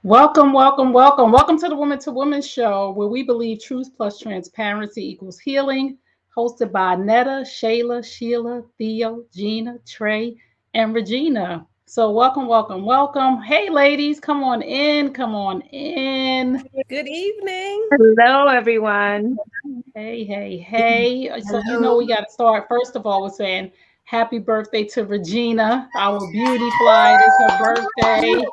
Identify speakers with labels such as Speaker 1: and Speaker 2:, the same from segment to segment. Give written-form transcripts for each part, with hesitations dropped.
Speaker 1: Welcome, welcome, welcome. Welcome to the Woman to Woman show, where we believe truth plus transparency equals healing. Hosted by Netta, Shayla, Sheila, Theo, Gina, Trey, and Regina. So, welcome, welcome, welcome. Hey, ladies, come on in. Come on in.
Speaker 2: Good evening.
Speaker 3: Hello, everyone.
Speaker 1: Hey, hey, hey. So,
Speaker 4: Hello.
Speaker 1: we got to start, first of all, with saying happy birthday to Regina, our beauty fly. It's her birthday.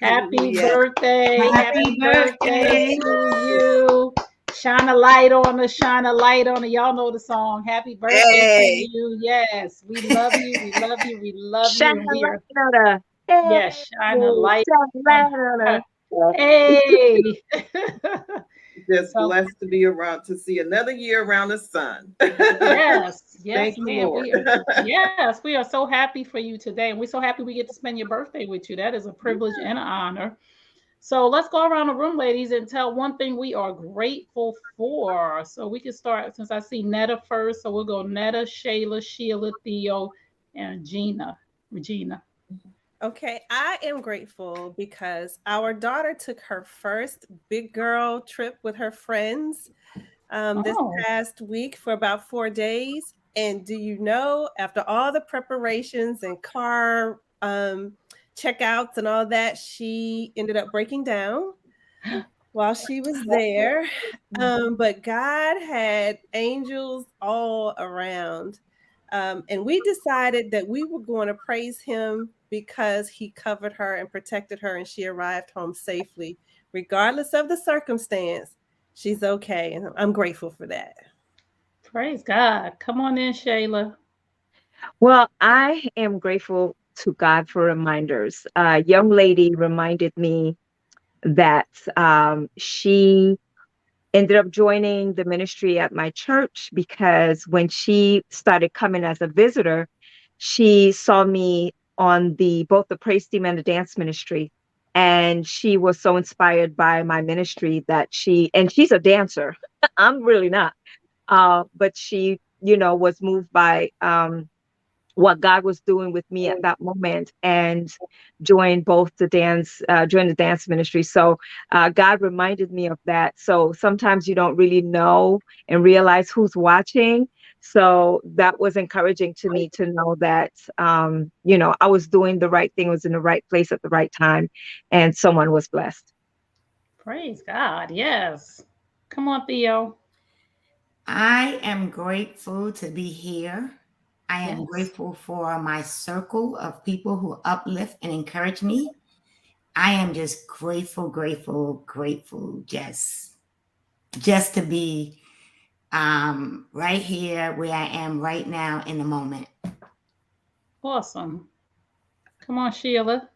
Speaker 1: Happy
Speaker 2: Hallelujah.
Speaker 1: birthday.
Speaker 4: Happy
Speaker 1: Happy birthday
Speaker 4: birthday.
Speaker 1: to you. Shine a light on us. Shine a light on it. Y'all know the song. Happy birthday to
Speaker 2: Hey.
Speaker 1: you. Yes. We love you. We love you. We love
Speaker 3: Shine
Speaker 1: you. And
Speaker 3: a
Speaker 1: we are,
Speaker 3: light on her. Hey,
Speaker 1: yes, shine a light
Speaker 3: shine a
Speaker 1: on
Speaker 3: light on
Speaker 1: her.
Speaker 3: her. Hey.
Speaker 1: Hey.
Speaker 4: Just
Speaker 1: So,
Speaker 4: blessed to be around to see another year around the sun.
Speaker 1: yes. Yes,
Speaker 4: Thank you,
Speaker 1: ma'am.
Speaker 4: Lord.
Speaker 1: Yes, we are so happy for you today. And we're so happy we get to spend your birthday with you. That is a privilege and an honor. So let's go around the room, ladies, and tell one thing we are grateful for. So we can start since I see Netta first. So we'll go Netta, Shayla, Sheila, Theo, and Gina. Regina.
Speaker 2: Okay, I am grateful because our daughter took her first big girl trip with her friends this
Speaker 1: Oh,
Speaker 2: past week for about 4 days. And do you know, after all the preparations and car checkouts and all that, she ended up breaking down while she was there. But God had angels all around. And we decided that we were going to praise him because he covered her and protected her, and she arrived home safely, regardless of the circumstance. She's okay, and I'm grateful for that.
Speaker 1: praise God. Come on in, Shayla.
Speaker 3: Well, I am grateful to God for reminders. A young lady reminded me that she ended up joining the ministry at my church because when she started coming as a visitor, she saw me on the both the praise team and the dance ministry. And she was so inspired by my ministry that she's a dancer. I'm really not. But she, was moved by what God was doing with me at that moment and joined the dance ministry. So God reminded me of that. So sometimes you don't really know and realize who's watching. So that was encouraging to me to know that, I was doing the right thing, was in the right place at the right time, and someone was blessed.
Speaker 1: Praise God. Yes. Come on, Theo.
Speaker 5: I am grateful to be here. I am
Speaker 1: Yes.
Speaker 5: grateful for my circle of people who uplift and encourage me. I am just grateful, grateful, grateful just to be right here where I am right now in the moment.
Speaker 1: Awesome. Come on, Sheila.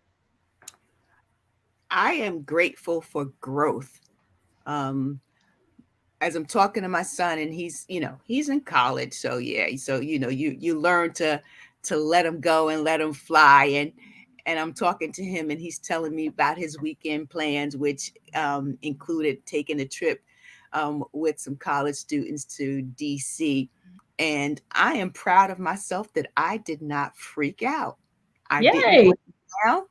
Speaker 6: I am grateful for growth. Um, as I'm talking to my son, and he's in college, so yeah, so you learn to let him go and let him fly, and I'm talking to him, and he's telling me about his weekend plans, which included taking a trip with some college students to DC, and I am proud of myself that I did not freak out. I didn't
Speaker 1: Yay.
Speaker 6: break down,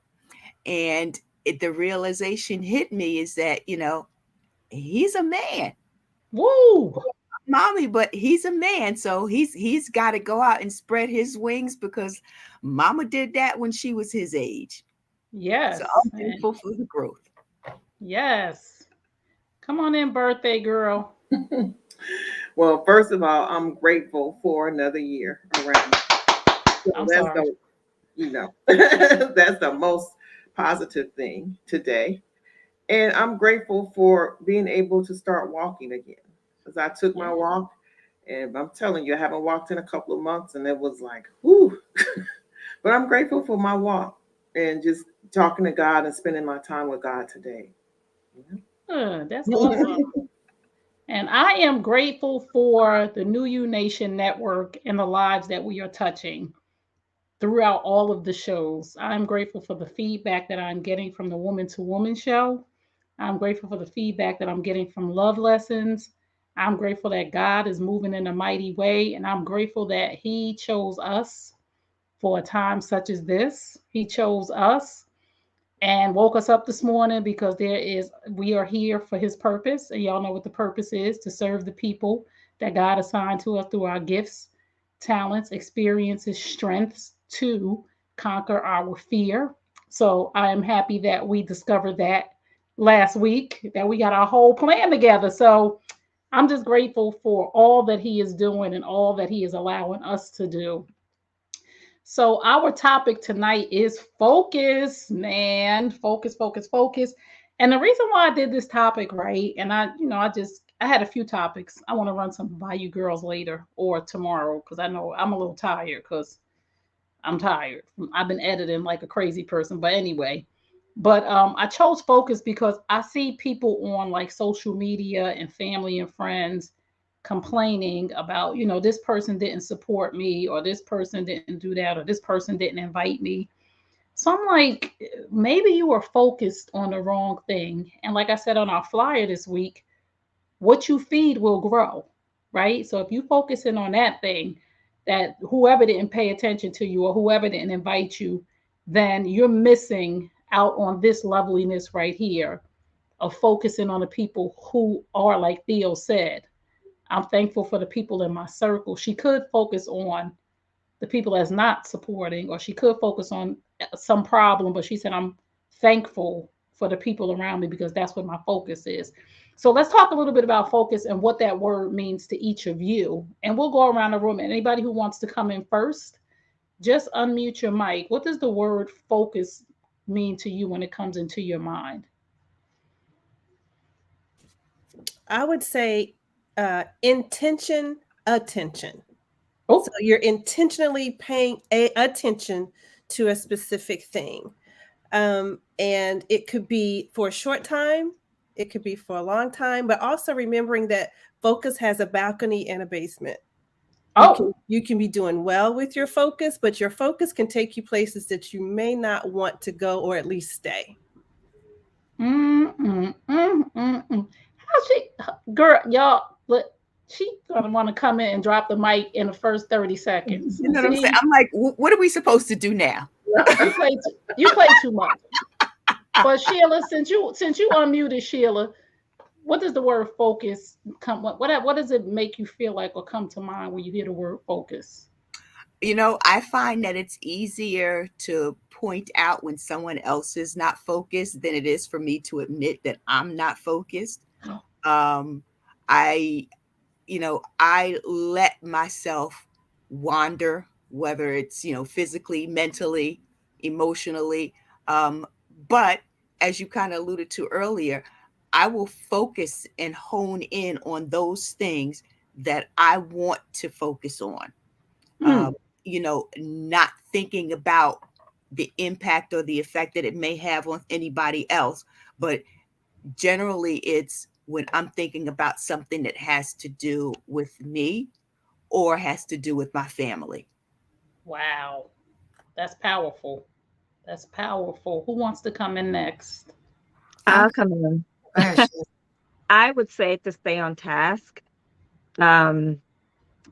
Speaker 6: and the realization hit me is that he's a man,
Speaker 1: Woo.
Speaker 6: mommy, but he's a man, so he's got to go out and spread his wings because mama did that when she was his age. So
Speaker 1: Yes.
Speaker 6: I'm thankful for the growth.
Speaker 1: Yes. Come on in, birthday girl.
Speaker 4: Well, first of all, I'm grateful for another year around. So
Speaker 1: I'm
Speaker 4: that's
Speaker 1: sorry.
Speaker 4: that's the most positive thing today. And I'm grateful for being able to start walking again. Because I took
Speaker 1: Yeah.
Speaker 4: my walk, and I'm telling you, I haven't walked in a couple of months, and it was like, whew. But I'm grateful for my walk and just talking to God and spending my time with God today.
Speaker 1: That's
Speaker 4: You
Speaker 1: awesome. And I am grateful for the New You Nation Network and the lives that we are touching throughout all of the shows. I'm grateful for the feedback that I'm getting from the Woman to Woman show. I'm grateful for the feedback that I'm getting from Love Lessons. I'm grateful that God is moving in a mighty way. And I'm grateful that He chose us for a time such as this. He chose us and woke us up this morning because we are here for his purpose. And y'all know what the purpose is: to serve the people that God assigned to us through our gifts, talents, experiences, strengths to conquer our fear. So I am happy that we discovered that last week, that we got our whole plan together. So I'm just grateful for all that he is doing and all that he is allowing us to do. So our topic tonight is focus, man. Focus, focus, focus. And the reason why I did this topic, right? And I had a few topics. I want to run some by you girls later or tomorrow because I know I'm a little tired because I'm tired. I've been editing like a crazy person. But anyway, I chose focus because I see people on like social media and family and friends complaining about, this person didn't support me, or this person didn't do that, or this person didn't invite me. So I'm like, maybe you are focused on the wrong thing. And like I said on our flyer this week, what you feed will grow, right? So if you focusing on that thing, that whoever didn't pay attention to you or whoever didn't invite you, then you're missing out on this loveliness right here of focusing on the people who are, like Theo said, I'm thankful for the people in my circle. She could focus on the people that's not supporting, or she could focus on some problem, but she said, I'm thankful for the people around me because that's what my focus is. So let's talk a little bit about focus and what that word means to each of you. And we'll go around the room. And anybody who wants to come in first, just unmute your mic. What does the word focus mean to you when it comes into your mind?
Speaker 2: I would say intention, attention.
Speaker 1: Oh,
Speaker 2: So you're intentionally paying attention to a specific thing. And it could be for a short time, it could be for a long time, but also remembering that focus has a balcony and a basement.
Speaker 1: oh,
Speaker 2: You can be doing well with your focus, but your focus can take you places that you may not want to go, or at least stay.
Speaker 1: How she, girl, y'all, look, she gonna want to come in and drop the mic in the first 30 seconds.
Speaker 6: You know what I'm saying?
Speaker 1: See,
Speaker 6: I'm like, what are we supposed to do now?
Speaker 1: you play too much. But Sheila, since you unmuted, Sheila, what does the word focus come? What does it make you feel like or come to mind when you hear the word focus?
Speaker 6: I find that it's easier to point out when someone else is not focused than it is for me to admit that I'm not focused. Um, I, I let myself wander, whether it's, physically, mentally, emotionally. But as you kind of alluded to earlier, I will focus and hone in on those things that I want to focus on.
Speaker 1: Hmm.
Speaker 6: Not thinking about the impact or the effect that it may have on anybody else. But generally, it's when I'm thinking about something that has to do with me or has to do with my family.
Speaker 1: Wow, that's powerful. That's powerful. Who wants to come in next?
Speaker 5: I'm
Speaker 3: I'll come in.
Speaker 5: gosh,
Speaker 3: I would say to stay on task. Um,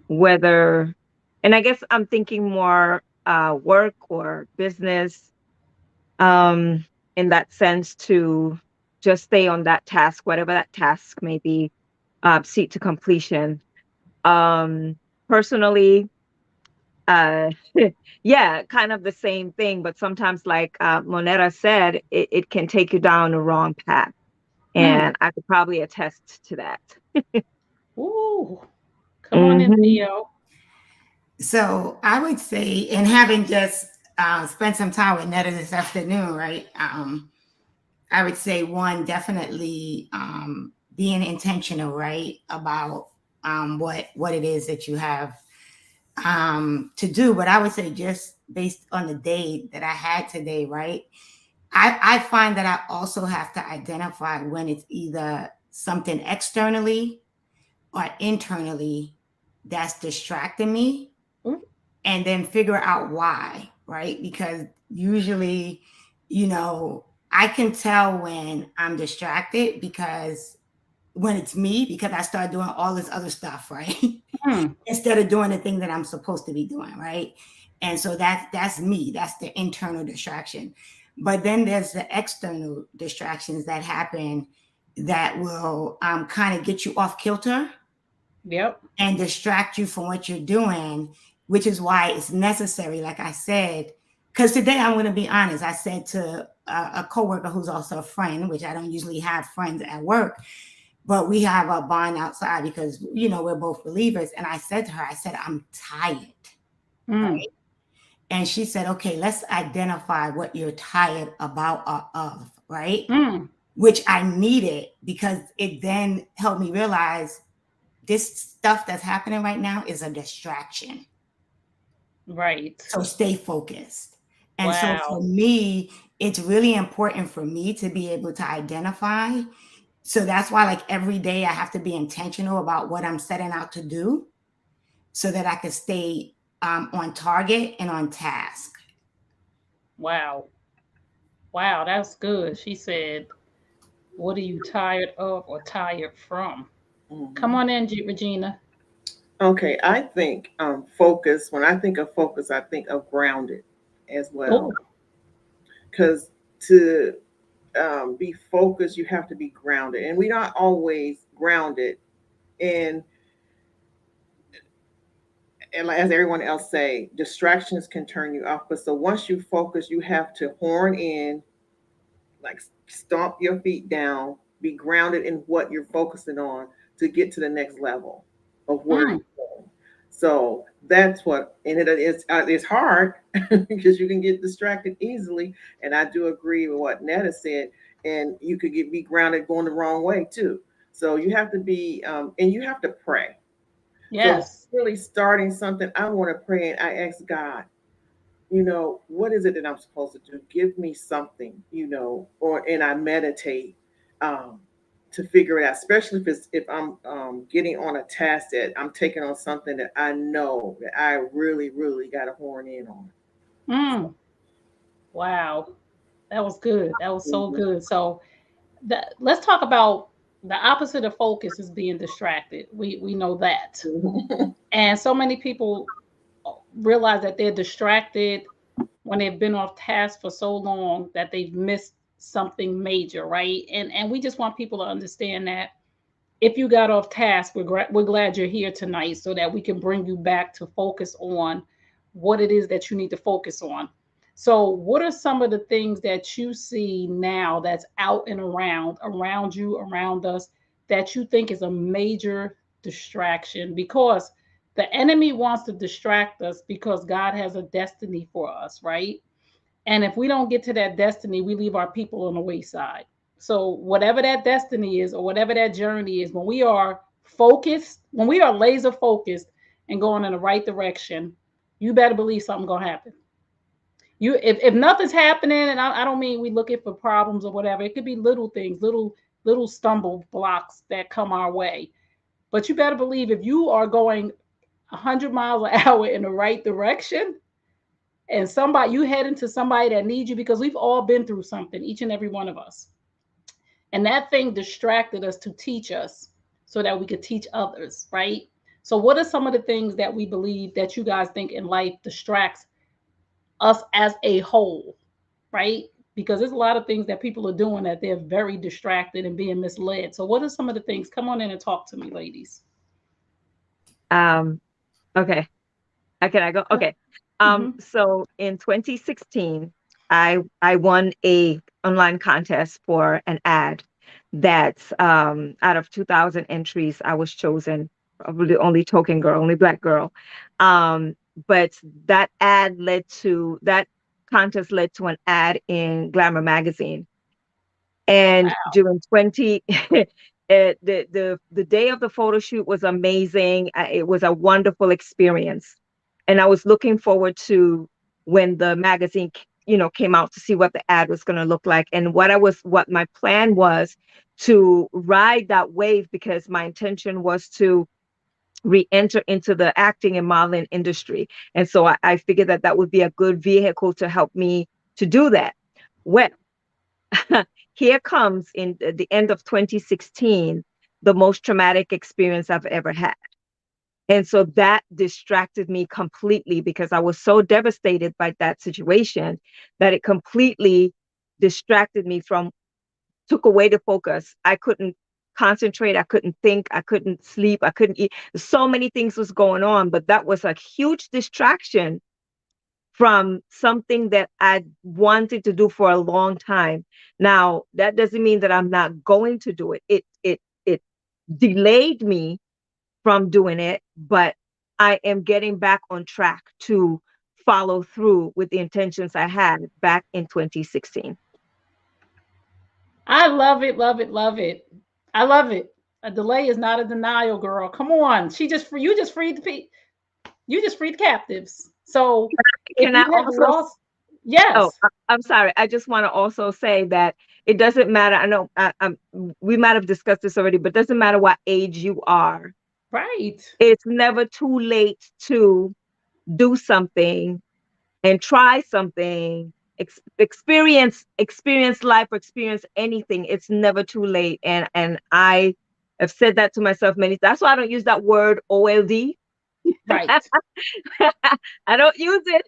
Speaker 3: whether, and I guess I'm thinking more work or business, um, in that sense, to just stay on that task, whatever that task may be, see it to completion. Um, Personally, uh, yeah, kind of the same thing, but sometimes, like Moneta said, it can take you down the wrong path.
Speaker 1: Hmm.
Speaker 3: And I could probably attest to that.
Speaker 1: Ooh, come on in,
Speaker 3: Hmm.
Speaker 1: Theo.
Speaker 5: so I would say, and having just spent some time with Netta this afternoon, right? I would say one, definitely being intentional, right, about what it is that you have to do. But I would say just based on the day that I had today, right? I find that I also have to identify when it's either something externally or internally that's distracting me,
Speaker 1: Ooh.
Speaker 5: and then figure out why, right? Because usually, I can tell when I'm distracted because when it's me, because I start doing all this other stuff, right?
Speaker 1: Hmm.
Speaker 5: Instead of doing the thing that I'm supposed to be doing, right? And so that's me. That's the internal distraction. But then there's the external distractions that happen that will kind of get you off kilter.
Speaker 1: Yep.
Speaker 5: And distract you from what you're doing, which is why it's necessary, like I said. Because today, I'm going to be honest, I said to a coworker who's also a friend, which I don't usually have friends at work, but we have a bond outside because, we're both believers. And I said to her, I'm tired. Right? And she said, okay, let's identify what you're tired about or of, right? Which I needed, because it then helped me realize this stuff that's happening right now is a distraction.
Speaker 1: Right.
Speaker 5: So stay focused. And so
Speaker 1: Wow.
Speaker 5: for me, it's really important for me to be able to identify. So that's why, like, every day I have to be intentional about what I'm setting out to do so that I can stay on target and on task.
Speaker 1: Wow. Wow, that's good. She said, what are you tired of or tired from? Come on in, Regina.
Speaker 4: Okay, I think focus. When I think of focus, I think of grounded as well.
Speaker 1: Oh.
Speaker 4: Because to be focused, you have to be grounded, and we're not always grounded. And as everyone else say, distractions can turn you off. But so once you focus, you have to horn in, like stomp your feet down, be grounded in what you're focusing on to get to the next level of where you're going. So that's what, and it's hard because you can get distracted easily. And I do agree with what Netta said. And you could be grounded going the wrong way too. So you have to be, and you have to pray.
Speaker 1: Yes.
Speaker 4: So really starting something, I want to pray and I ask God, what is it that I'm supposed to do? Give me something, and I meditate to figure it out. Especially if I'm getting on a task that I'm taking on something that I know that I really, really got to horn in on.
Speaker 1: Wow, that was good. That was so good. So let's talk about the opposite of focus is being distracted. We know that, and so many people realize that they're distracted when they've been off task for so long that they've missed something major, right? And we just want people to understand that if you got off task, we're glad you're here tonight so that we can bring you back to focus on what it is that you need to focus on. So, what are some of the things that you see now that's out and around you, around us, that you think is a major distraction? Because the enemy wants to distract us because God has a destiny for us, right? And if we don't get to that destiny, we leave our people on the wayside. So, whatever that destiny is or whatever that journey is, when we are focused, when we are laser focused and going in the right direction, you better believe something's going to happen. If nothing's happening, and I don't mean we looking for problems or whatever, it could be little things, little stumble blocks that come our way. But you better believe if you are going 100 miles an hour in the right direction, and you head into somebody that needs you, because we've all been through something, each and every one of us. And that thing distracted us to teach us so that we could teach others, right? So what are some of the things that we believe that you guys think in life distracts us as a whole, right? Because there's a lot of things that people are doing that they're very distracted and being misled. So what are some of the things? Come on in and talk to me, ladies.
Speaker 3: Okay. Can I go? Okay. So in 2016, I won a online contest for an ad that's out of 2,000 entries, I was chosen, probably the only token girl, only Black girl. But that contest led to an ad in Glamour magazine. And during the day of the photo shoot was amazing. It was a wonderful experience. And I was looking forward to when the magazine, came out, to see what the ad was going to look like. And what my plan was to ride that wave, because my intention was to re-enter into the acting and modeling industry. And so I figured that would be a good vehicle to help me to do that. Well, here comes in the end of 2016, the most traumatic experience I've ever had. And so that distracted me completely, because I was so devastated by that situation that it completely distracted me from, took away the focus. I couldn't concentrate. I couldn't think. I couldn't sleep. I couldn't eat. So many things was going on, but that was a huge distraction from something that I wanted to do for a long time. Now, that doesn't mean that I'm not going to do it. It delayed me from doing it, but I am getting back on track to follow through with the intentions I had back in 2016.
Speaker 1: I love it, love it, love it. I love it. A delay is not a denial, girl. Come on. You just freed you just freed captives. So if
Speaker 3: Can
Speaker 1: you
Speaker 3: I
Speaker 1: have
Speaker 3: also
Speaker 1: lost,
Speaker 3: Oh,
Speaker 1: yes,
Speaker 3: I'm sorry. I just want to also say that it doesn't matter. I know we might have discussed this already, but it doesn't matter what age you are.
Speaker 1: right,
Speaker 3: It's never too late to do something and try something, experience life, or experience anything. It's never too late. And I have said that to myself many times. That's why I don't use that word OLD.
Speaker 1: right,
Speaker 3: I don't use it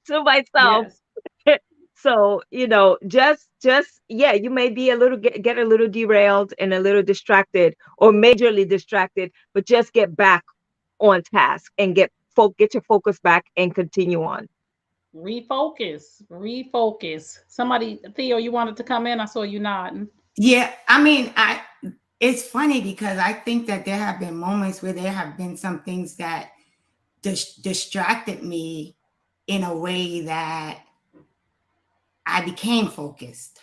Speaker 3: to myself.
Speaker 1: yes.
Speaker 3: So, just yeah, you may be a little get a little derailed and a little distracted or majorly distracted, but just get back on task and get your focus back and continue on.
Speaker 1: Refocus, refocus. Somebody, Theo, you wanted to come in? I saw you nodding.
Speaker 5: Yeah, I mean, it's funny because I think that there have been moments where there have been some things that distracted me in a way that I became focused.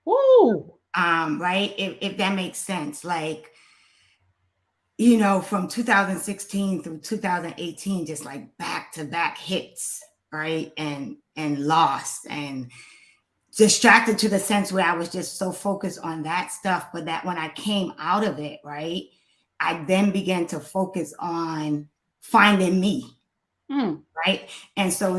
Speaker 1: Woo!
Speaker 5: Right? If that makes sense. Like, from 2016 through 2018, just like back to back hits, right? And lost and distracted to the sense where I was just so focused on that stuff. But that when I came out of it, right, I then began to focus on finding me.
Speaker 1: Mm.
Speaker 5: Right. And so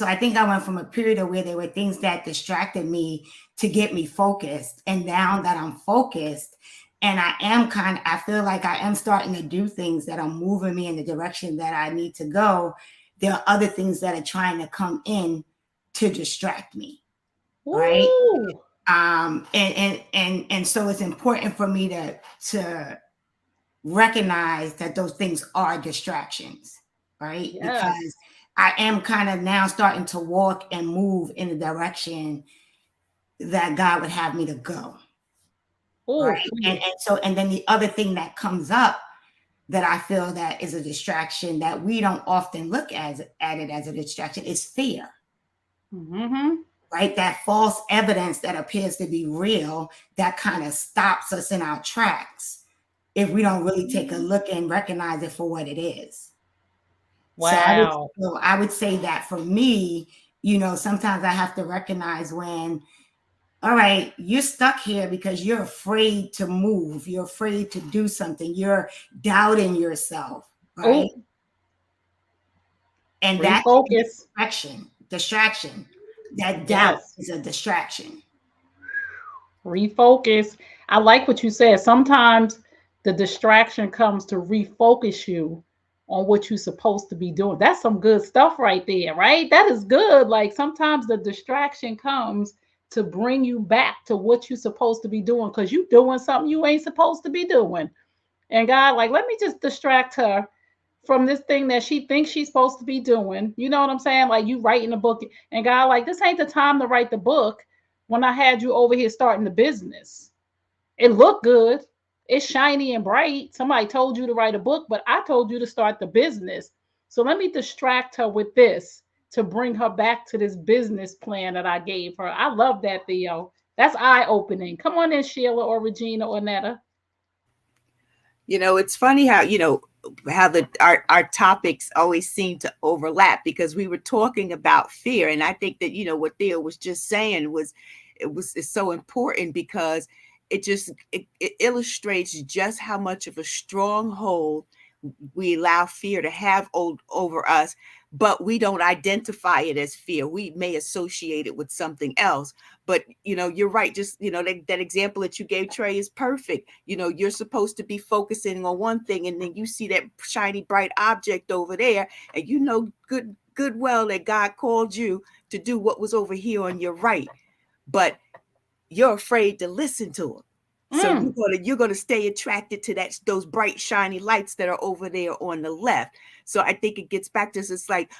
Speaker 5: I think I went from a period of where there were things that distracted me to get me focused. And now that I'm focused and I feel like I am starting to do things that are moving me in the direction that I need to go. There are other things that are trying to come in to distract me. Right.
Speaker 1: Woo!
Speaker 5: And so it's important for me to recognize that those things are distractions, right?
Speaker 1: Yes.
Speaker 5: Because I am kind of now starting to walk and move in the direction that God would have me to go.
Speaker 1: Oh,
Speaker 5: Right. And
Speaker 1: please.
Speaker 5: and then the other thing that comes up that I feel that is a distraction that we don't often look at it as a distraction is fear.
Speaker 1: Mm-hmm.
Speaker 5: Right? That false evidence that appears to be real that kind of stops us in our tracks if we don't really take a look and recognize it for what it is.
Speaker 1: Wow.
Speaker 5: So I would say that for me, sometimes I have to recognize when, all right, you're stuck here because you're afraid to move. You're afraid to do something. You're doubting yourself, right?
Speaker 1: Oh,
Speaker 5: And that can be
Speaker 1: refocus.
Speaker 5: a distraction. That doubt
Speaker 1: Yes.
Speaker 5: is a distraction.
Speaker 1: Refocus. I like what you said. Sometimes the distraction comes to refocus you on what you're supposed to be doing. That's some good stuff right there, right? That is good. Like sometimes the distraction comes to bring you back to what you're supposed to be doing because you're doing something you ain't supposed to be doing. And God, like, let me just distract her from this thing that she thinks she's supposed to be doing. You know what I'm saying? Like you writing a book, and God, like, this ain't the time to write the book when I had you over here starting the business. It looked good. It's shiny and bright. Somebody told you to write a book, but I told you to start the business. So let me distract her with this to bring her back to this business plan that I gave her. I love that, Theo. That's eye opening. Come on in, Sheila or Regina or Netta.
Speaker 6: It's funny how how our topics always seem to overlap because we were talking about fear, and I think that what Theo was just saying is so important because it illustrates just how much of a stronghold we allow fear to have over us, but we don't identify it as fear. We may associate it with something else. But you're right. Just that example that you gave, Trey, is perfect. You're supposed to be focusing on one thing, and then you see that shiny bright object over there, and good well that God called you to do what was over here on your right. but you're afraid to listen to them. So
Speaker 1: Mm.
Speaker 6: you're gonna stay attracted to those bright shiny lights that are over there on the left. So I think it gets back to this. It's like,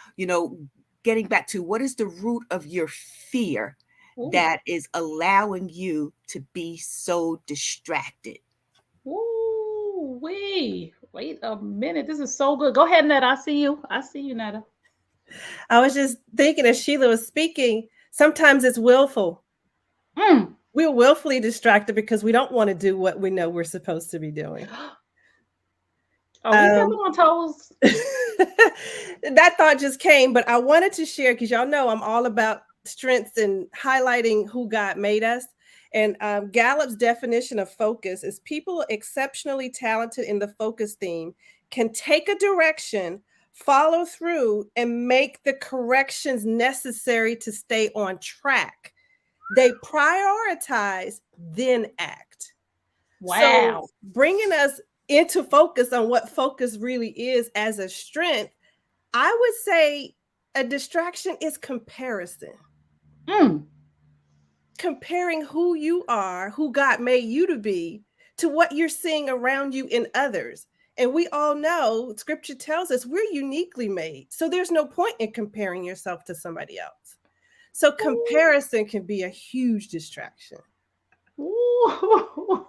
Speaker 6: getting back to what is the root of your fear
Speaker 1: Ooh.
Speaker 6: that is allowing you to be so distracted.
Speaker 1: Ooh, wait a minute. This is so good. Go ahead, Netta. I see you. Netta.
Speaker 2: I was just thinking as Sheila was speaking, sometimes it's willful.
Speaker 1: Mm.
Speaker 2: We're willfully distracted because we don't want to do what we know we're supposed to be doing.
Speaker 1: Are we stepping on toes?
Speaker 2: That thought just came, but I wanted to share because y'all know I'm all about strengths and highlighting who God made us. And Gallup's definition of focus is people exceptionally talented in the focus theme can take a direction, follow through, and make the corrections necessary to stay on track. They prioritize, then act.
Speaker 1: Wow.
Speaker 2: So bringing us into focus on what focus really is as a strength, I would say a distraction is comparison.
Speaker 1: Mm.
Speaker 2: Comparing who you are, who God made you to be, to what you're seeing around you in others. And we all know scripture tells us we're uniquely made. So there's no point in comparing yourself to somebody else. So comparison can be a huge distraction.
Speaker 1: Ooh,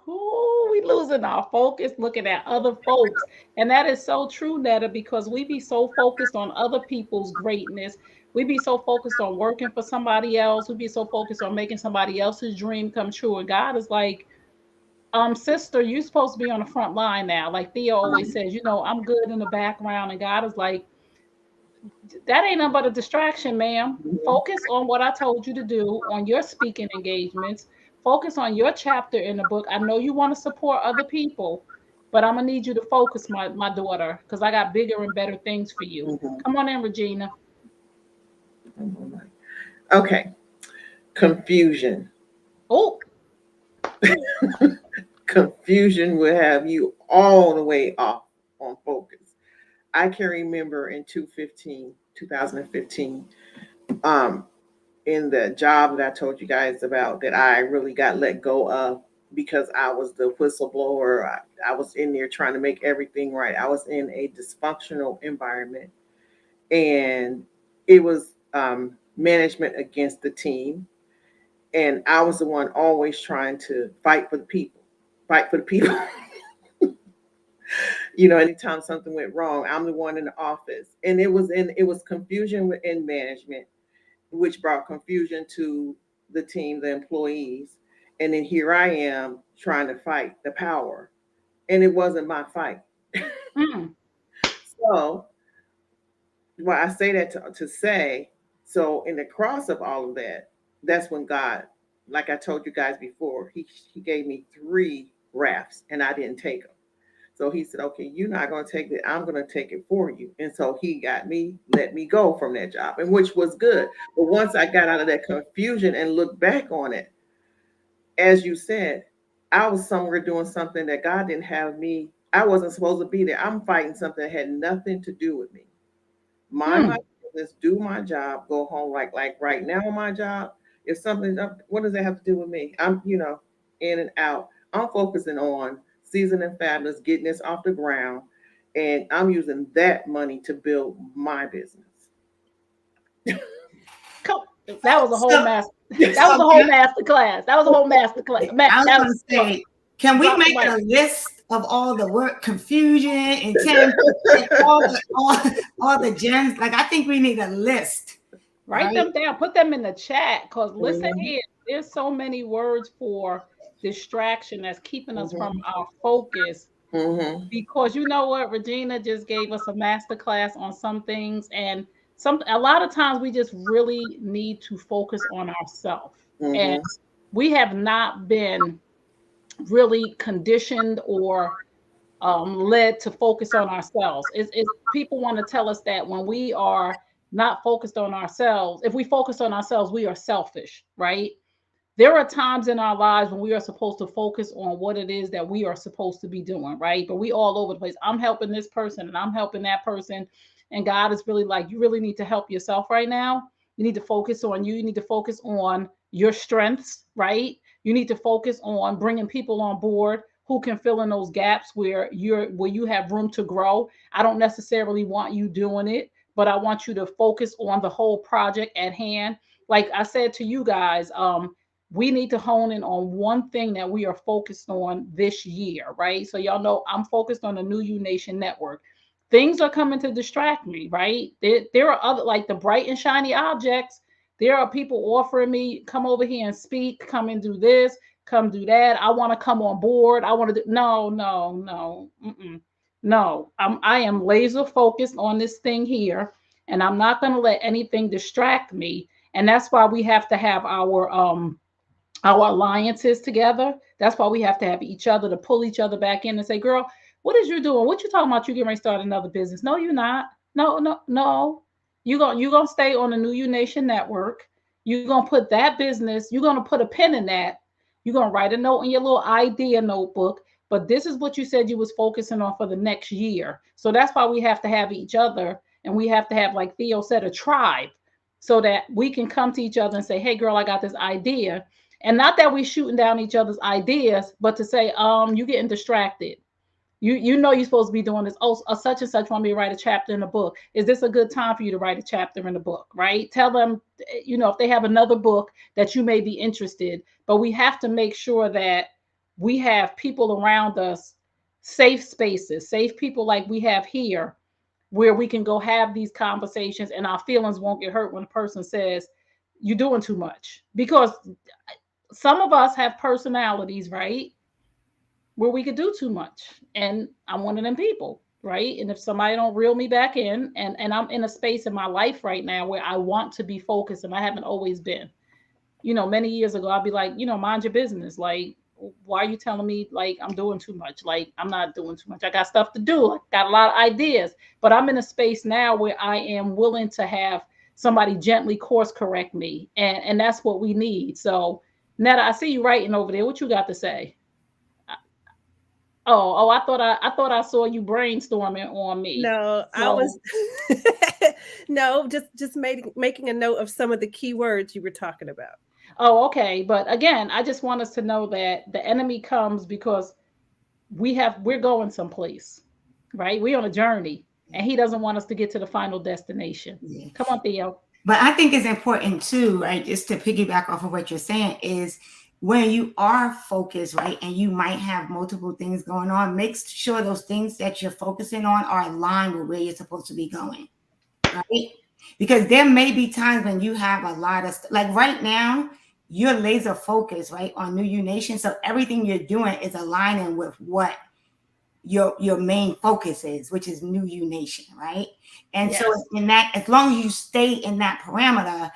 Speaker 1: we losing our focus looking at other folks. And that is so true, Netta, because we be so focused on other people's greatness. We be so focused on working for somebody else. We be so focused on making somebody else's dream come true. And God is like, sister, you're supposed to be on the front line now. Like Thea always says, I'm good in the background. And God is like, that ain't nothing but a distraction, ma'am. Focus on what I told you to do on your speaking engagements. Focus on your chapter in the book. I know you want to support other people, but I'm gonna need you to focus, my daughter, because I got bigger and better things for you.
Speaker 4: Mhm.
Speaker 1: Come on in, Regina.
Speaker 4: Okay. Confusion.
Speaker 1: Oh,
Speaker 4: Confusion will have you all the way off on focus. I can remember in 2015, um, in the job that I told you guys about that I really got let go of because I was the whistleblower. I was in there trying to make everything right. I was in a dysfunctional environment, and it was management against the team. And I was the one always trying to fight for the people, fight for the people. Anytime something went wrong, I'm the one in the office. And it was confusion in management, which brought confusion to the team, the employees. And then here I am trying to fight the power. And it wasn't my fight.
Speaker 1: mm,
Speaker 4: So, well, I say that to say, so in the cross of all of that, that's when God, like I told you guys before, he gave me 3 rafts and I didn't take them. So he said, okay, you're not going to take it. I'm going to take it for you. And so he let me go from that job, and which was good. But once I got out of that confusion and looked back on it, as you said, I was somewhere doing something that God didn't have me. I wasn't supposed to be there. I'm fighting something that had nothing to do with me. Mind my
Speaker 1: mm.
Speaker 4: business, do my job, go home. Like right now, my job, if something's up, what does that have to do with me? I'm, in and out. I'm focusing on season and fabulous, getting this off the ground, and I'm using that money to build my business.
Speaker 1: That was a whole
Speaker 5: So,
Speaker 1: master. That was
Speaker 5: so
Speaker 1: a whole master class. That was a whole master class.
Speaker 5: I was going to say, can we
Speaker 1: Drop the
Speaker 5: make
Speaker 1: mic.
Speaker 5: a list of all the word confusion and all the gems? Like, I think we need a list.
Speaker 1: Write
Speaker 5: Right?
Speaker 1: them down. Put them in the chat. Because listen
Speaker 4: Mhm,
Speaker 1: here, there's so many words for distraction that's keeping us from
Speaker 4: mhm,
Speaker 1: our focus.
Speaker 4: mhm,
Speaker 1: Because you know what, Regina just gave us a master class on some things, and a lot of times we just really need to focus on ourselves. And
Speaker 4: mhm,
Speaker 1: we have not been really conditioned or led to focus on ourselves. People want to tell us that when we are not focused on ourselves, if we focus on ourselves, we are selfish, right? There are times in our lives when we are supposed to focus on what it is that we are supposed to be doing, right? But we all over the place. I'm helping this person and I'm helping that person. And God is really like, you really need to help yourself right now. You need to focus on you. You need to focus on your strengths, right? You need to focus on bringing people on board who can fill in those gaps where you have room to grow. I don't necessarily want you doing it, but I want you to focus on the whole project at hand. Like I said to you guys, we need to hone in on one thing that we are focused on this year, right? So y'all know I'm focused on the New You Nation Network. Things are coming to distract me, right? There are other, like the bright and shiny objects. There are people offering me, come over here and speak, come and do this, come do that. I want to come on board. I want to do, no, no, no, no. I am laser focused on this thing here, and I'm not going to let anything distract me. And that's why we have to have our alliances together. That's why we have to have each other to pull each other back in and say, girl, what is you doing? What you talking about? You getting ready to start another business? No, you're not. No, no, no. You gonna stay on the New You Nation Network. You're gonna put that business, you're gonna put a pin in that. You're gonna write a note in your little idea notebook. But this is what you said you was focusing on for the next year. So that's why we have to have each other, and we have to have, like Theo said, a tribe, so that we can come to each other and say, hey girl, I got this idea. And not that we shooting down each other's ideas, but to say, you getting distracted. You know you're supposed to be doing this. Oh, such and such want me to write a chapter in the book. Is this a good time for you to write a chapter in the book? Right? Tell them, if they have another book that you may be interested. But we have to make sure that we have people around us, safe spaces, safe people like we have here, where we can go have these conversations and our feelings won't get hurt when a person says, you're doing too much. Because some of us have personalities, right? Where we could do too much. And I'm one of them people, right? And if somebody don't reel me back in, and I'm in a space in my life right now where I want to be focused, and I haven't always been. Many years ago, I'd be like, mind your business. Like, why are you telling me like I'm doing too much? Like, I'm not doing too much. I got stuff to do. I got a lot of ideas. But I'm in a space now where I am willing to have somebody gently course correct me. And that's what we need. So Netta, I see you writing over there. What you got to say? Oh, I thought I saw you brainstorming on me.
Speaker 2: No, I was
Speaker 1: So,
Speaker 2: no, just making a note of some of the key words you were talking about.
Speaker 1: oh, okay. But again, I just want us to know that the enemy comes because we're going someplace, right? We're on a journey, and he doesn't want us to get to the final destination.
Speaker 5: Yeah.
Speaker 1: Come on, Theo.
Speaker 5: But I think it's important too, right? Just to piggyback off of what you're saying is when you are focused, right, and you might have multiple things going on, make sure those things that you're focusing on are aligned with where you're supposed to be going, right? Because there may be times when you have a lot of like right now, you're laser focused, right, on New You Nation. So everything you're doing is aligning with what your main focus is, which is New You Nation, right? And
Speaker 1: Yes.
Speaker 5: so in that, as long as you stay in that parameter,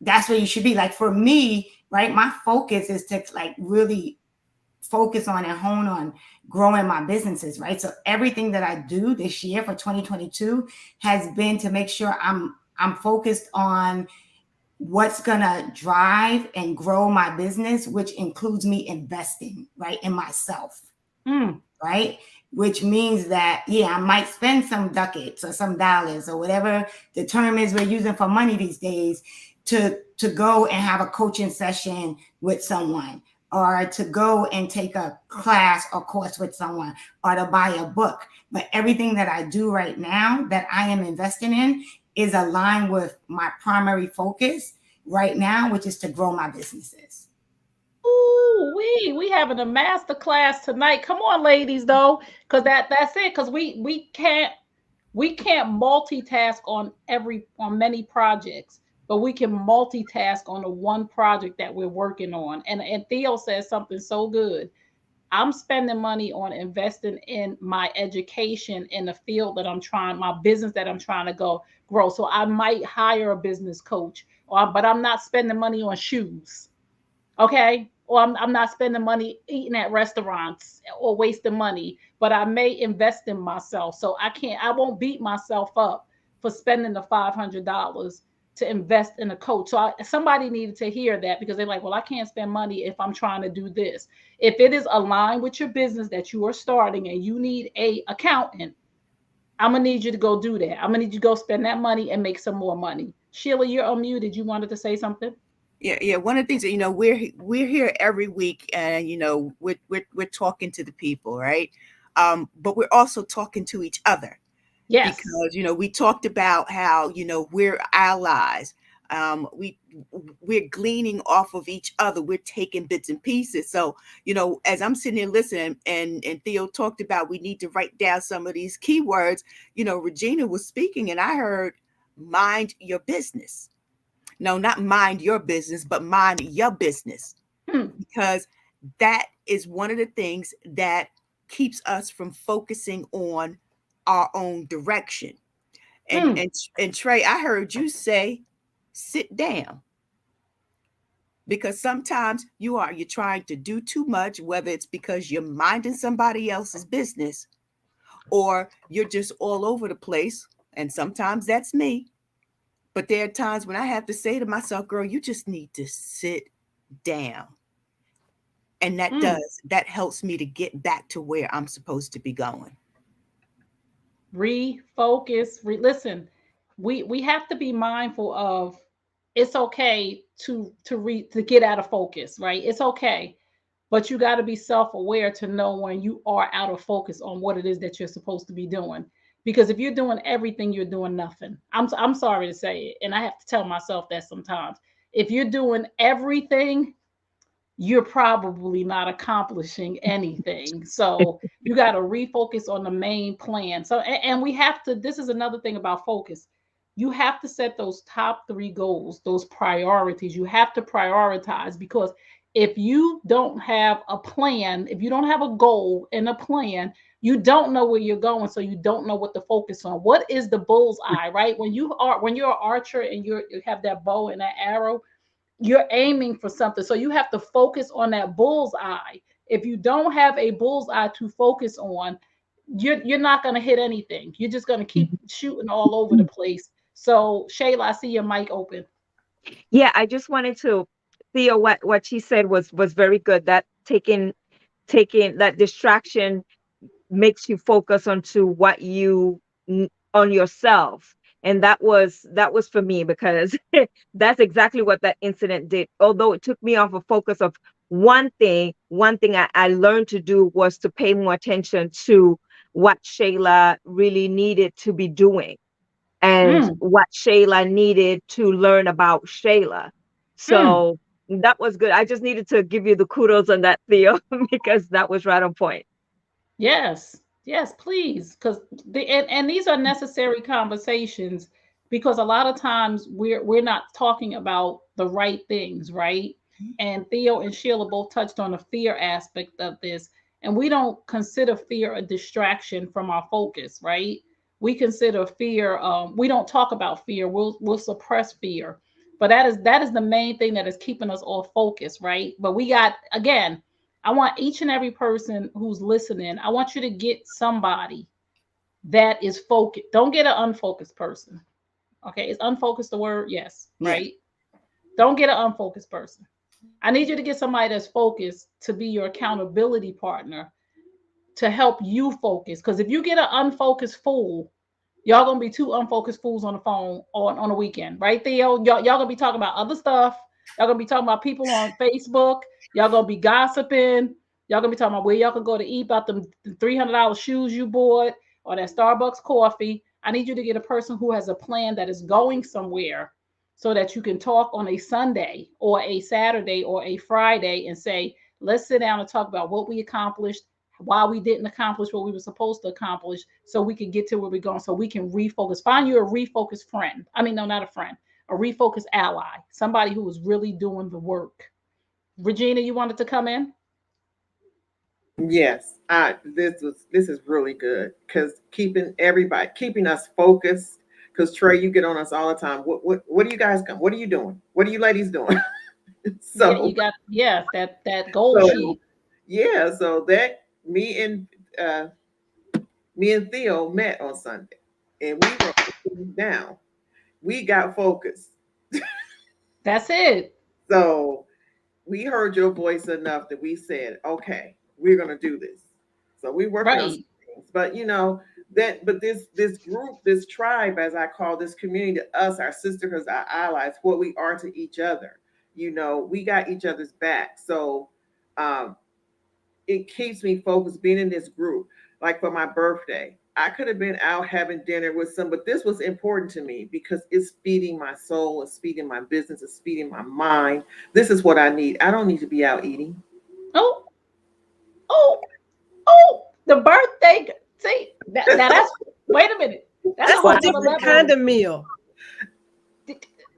Speaker 5: that's where you should be. Like for me, right, my focus is to like really focus on and hone on growing my businesses, right? So everything that I do this year for 2022 has been to make sure I'm focused on what's gonna drive and grow my business, which includes me investing, right, in myself. Right? Which means that, yeah, I might spend some ducats or some dollars or whatever the term is we're using for money these days to go and have a coaching session with someone, or to go and take a class or course with someone, or to buy a book. But everything that I do right now that I am investing in is aligned with my primary focus right now, which is to grow my businesses.
Speaker 1: Ooh, we having a master class tonight. Come on, ladies, though, because that's it. Because we can't multitask on many projects, but we can multitask on the one project that we're working on. And Theo says something so good. I'm spending money on investing in my education in the field that my business that I'm trying to go grow. So I might hire a business coach, but I'm not spending money on shoes. Okay. Or I'm not spending money eating at restaurants or wasting money, but I may invest in myself. So I won't beat myself up for spending the $500 to invest in a coach. So somebody needed to hear that, because they're like, well, I can't spend money if I'm trying to do this. If it is aligned with your business that you are starting and you need a accountant, I'm going to need you to go do that. I'm going to need you to go spend that money and make some more money. Sheila, you're unmuted. You wanted to say something?
Speaker 6: Yeah. One of the things that we're here every week, and we're talking to the people, right? But we're also talking to each other,
Speaker 1: Yes.
Speaker 6: because we talked about how we're allies. We we're gleaning off of each other. We're taking bits and pieces. So as I'm sitting here listening, and Theo talked about we need to write down some of these keywords. Regina was speaking, and I heard mind your business. No, not mind your business, but mind your business,
Speaker 1: Hmm.
Speaker 6: because that is one of the things that keeps us from focusing on our own direction. And
Speaker 1: Hmm.
Speaker 6: and and Trey, I heard you say, sit down, because sometimes you're trying to do too much, whether it's because you're minding somebody else's business, or you're just all over the place. And sometimes that's me. But there are times when I have to say to myself, girl, you just need to sit down. And
Speaker 1: Hmm.
Speaker 6: that helps me to get back to where I'm supposed to be going.
Speaker 1: Refocus. Listen, we have to be mindful of, it's okay to get out of focus, right? It's okay, but you got to be self-aware to know when you are out of focus on what it is that you're supposed to be doing. Because if you're doing everything, you're doing nothing. I'm sorry to say it, and I have to tell myself that sometimes. If you're doing everything, you're probably not accomplishing anything. So you got to refocus on the main plan. So, and we have to, this is another thing about focus. You have to set those top three goals, those priorities. You have to prioritize, because if you don't have a plan, if you don't have a goal and a plan, you don't know where you're going. So you don't know what to focus on. What is the bull's eye, right? When you're an archer and you have that bow and that arrow, you're aiming for something. So you have to focus on that bull's eye. If you don't have a bull's eye to focus on, you're not going to hit anything. You're just going to keep shooting all over the place. So Shayla, I see your mic open.
Speaker 3: Yeah, I just wanted to, Theo, what she said was very good. That taking that distraction makes you focus onto what on yourself. And that was for me, because that's exactly what that incident did. Although it took me off a focus of one thing I learned to do was to pay more attention to what Shayla really needed to be doing, and
Speaker 1: Mm,
Speaker 3: what Shayla needed to learn about Shayla.
Speaker 1: mm.
Speaker 3: So that was good. I just needed to give you the kudos on that, Theo, because that was right on point.
Speaker 1: Yes, yes, please. Because and these are necessary conversations, because a lot of times we're not talking about the right things, right? And Theo and Sheila both touched on the fear aspect of this. And we don't consider fear a distraction from our focus, right? We consider fear, we don't talk about fear. We'll suppress fear. But that is the main thing that is keeping us off focus, right? But we got, again, I want each and every person who's listening, I want you to get somebody that is focused. Don't get an unfocused person. Okay. Is unfocused the word? Yes.
Speaker 6: Yeah.
Speaker 1: Right. Don't get an unfocused person. I need you to get somebody that's focused to be your accountability partner, to help you focus. Because if you get an unfocused fool, y'all gonna be two unfocused fools on the phone on a weekend, right, Theo? Y'all gonna be talking about other stuff. Y'all gonna be talking about people on Facebook. Y'all gonna be gossiping. Y'all gonna be talking about where y'all can go to eat, about them $300 shoes you bought, or that Starbucks coffee. I need you to get a person who has a plan that is going somewhere, so that you can talk on a Sunday or a Saturday or a Friday and say, let's sit down and talk about what we accomplished, why we didn't accomplish what we were supposed to accomplish, so we can get to where we're going, so we can refocus. Find you a refocused friend. I mean, no, not a friend, a refocused ally, somebody who is really doing the work. Regina, you wanted to come in?
Speaker 4: Yes, this is really good, because keeping us focused. Because Trey, you get on us all the time. What do you guys come? What are you doing? What are you ladies doing?
Speaker 1: Yeah,
Speaker 4: so
Speaker 1: you got, yes, that goal
Speaker 4: so
Speaker 1: sheet.
Speaker 4: yeah, so that uh me and Theo met on Sunday, and we wrote things down. We got focused.
Speaker 1: That's it.
Speaker 4: So we heard your voice enough that we said, okay, we're gonna do this. So we're working on some
Speaker 1: Right.
Speaker 4: things. But this group, this tribe, as I call this community, to us, our sisterhoods, our allies, what we are to each other. we got each other's back. So um, it keeps me focused being in this group. Like for my birthday, I could have been out having dinner with some, but this was important to me because it's feeding my soul, it's feeding my business, it's feeding my mind. This is what I need. I don't need to be out eating.
Speaker 1: Oh, oh, oh, the birthday. See, that's, wait a minute. That's a
Speaker 2: That's a
Speaker 1: whole
Speaker 3: Well,
Speaker 1: nother
Speaker 2: different
Speaker 1: level.
Speaker 2: kind of meal.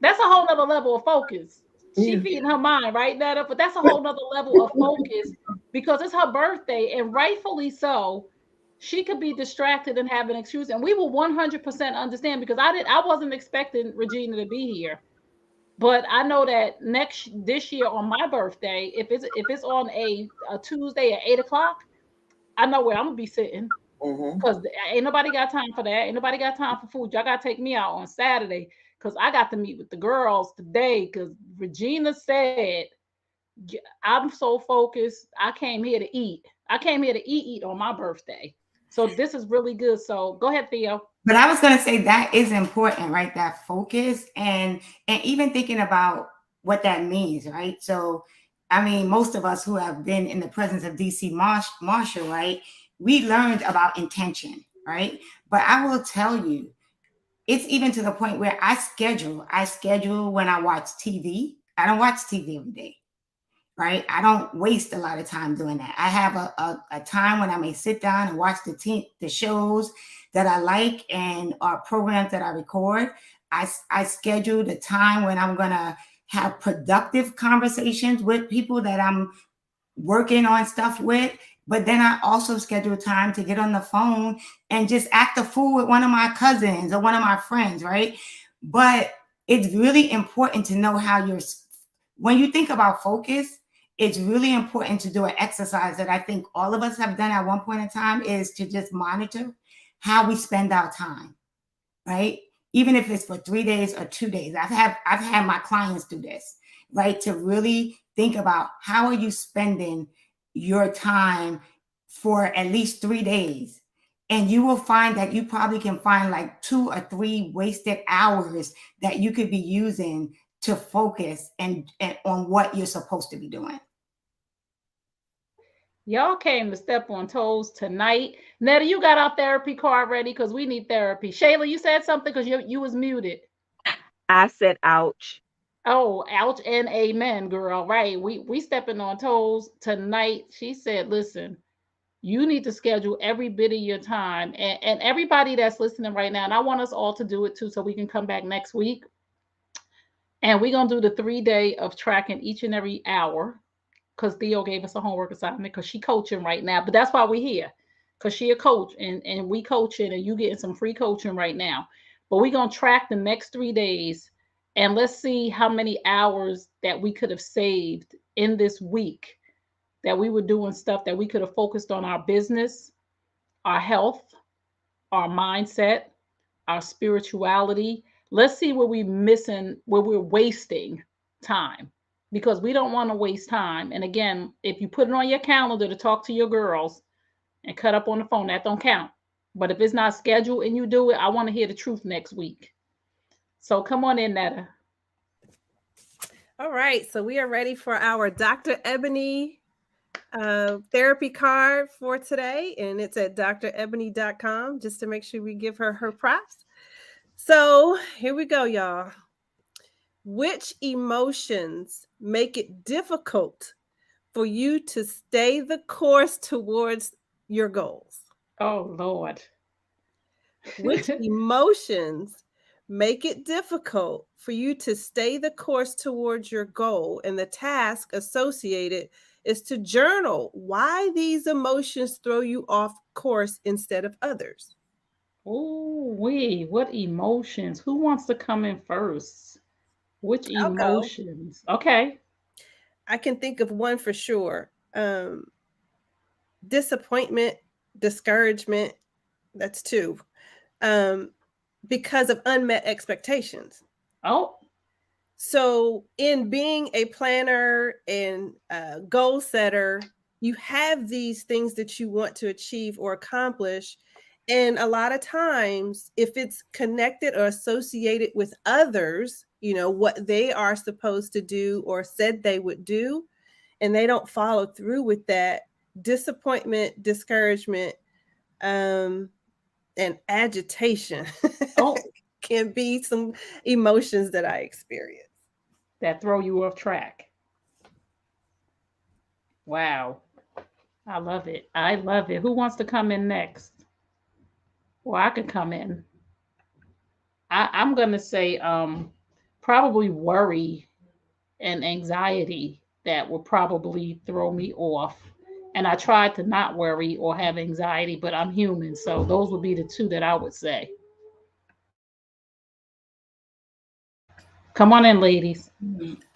Speaker 1: That's a whole nother level of focus. She
Speaker 4: Yeah.
Speaker 1: feeding her mind right now, but that's a whole nother level of focus because it's her birthday, and rightfully so. She could be distracted and have an excuse, and we will 100% understand because I wasn't expecting Regina to be here, but I know that this year on my birthday, if it's on a Tuesday at 8 o'clock, I know where I'm gonna be sitting
Speaker 4: Mm-hmm.
Speaker 1: because ain't nobody got time for that. Ain't nobody got time for food. Y'all gotta take me out on Saturday because I got to meet with the girls today. Because Regina said, I'm so focused. I came here to eat. I came here to eat on my birthday. So this is really good. So go ahead, Theo.
Speaker 5: But I was gonna say that is important, right? That focus and even thinking about what that means, right? So, I mean, most of us who have been in the presence of DC Marshall, right? We learned about intention, right? But I will tell you, it's even to the point where I schedule. I schedule when I watch TV. I don't watch TV every day, right? I don't waste a lot of time doing that. I have a time when I may sit down and watch the shows that I like and programs that I record. I schedule the time when I'm gonna have productive conversations with people that I'm working on stuff with. But then I also schedule time to get on the phone and just act a fool with one of my cousins or one of my friends, right? But it's really important to know how when you think about focus, it's really important to do an exercise that I think all of us have done at one point in time is to just monitor how we spend our time, right? Even if it's for 3 days or 2 days. I've had my clients do this, right? To really think about how are you spending your time for at least 3 days. And you will find that you probably can find like 2 or 3 wasted hours that you could be using to focus and on what you're supposed to be doing.
Speaker 1: Y'all came to step on toes tonight. Netta, you got our therapy card ready because we need therapy. Shayla, you said something because you was muted.
Speaker 3: I said, ouch.
Speaker 1: Oh, ouch and amen, girl. Right. We stepping on toes tonight. She said, listen, you need to schedule every bit of your time. And everybody that's listening right now, and I want us all to do it too, so we can come back next week. And we're gonna do the 3 day of tracking each and every hour because Theo gave us a homework assignment because she coaching right now. But that's why we're here. Because she a coach and we coaching and you getting some free coaching right now. But we're gonna track the next 3 days and let's see how many hours that we could have saved in this week that we were doing stuff that we could have focused on our business, our health, our mindset, our spirituality. Let's see where we're missing, where we're wasting time because we don't want to waste time. And again, if you put it on your calendar to talk to your girls and cut up on the phone, that don't count. But if it's not scheduled and you do it, I want to hear the truth next week. So come on in, Netta.
Speaker 2: All right, so we are ready for our Dr. Ebony therapy card for today, and it's at drebony.com just to make sure we give her props. So here we go, y'all. Which emotions make it difficult for you to stay the course towards your goals?
Speaker 1: Oh, Lord.
Speaker 2: Which emotions make it difficult for you to stay the course towards your goal? And the task associated is to journal why these emotions throw you off course instead of others.
Speaker 1: Oh, what emotions? Who wants to come in first? Which
Speaker 2: I'll go.
Speaker 1: emotions? Okay.
Speaker 2: I can think of one for sure. Disappointment, discouragement, that's two. Because of unmet expectations.
Speaker 1: Oh,
Speaker 2: So, in being a planner and a goal setter, you have these things that you want to achieve or accomplish, And a lot of times, if it's connected or associated with others, what they are supposed to do or said they would do, and they don't follow through with that, disappointment, discouragement, and agitation
Speaker 1: Oh,
Speaker 2: can be some emotions that I experience.
Speaker 1: that throw you off track. Wow. I love it. I love it. Who wants to come in next? Well, I could come in. I'm gonna say probably worry and anxiety that will probably throw me off. And I tried to not worry or have anxiety, but I'm human. So those would be the two that I would say. Come on in, ladies.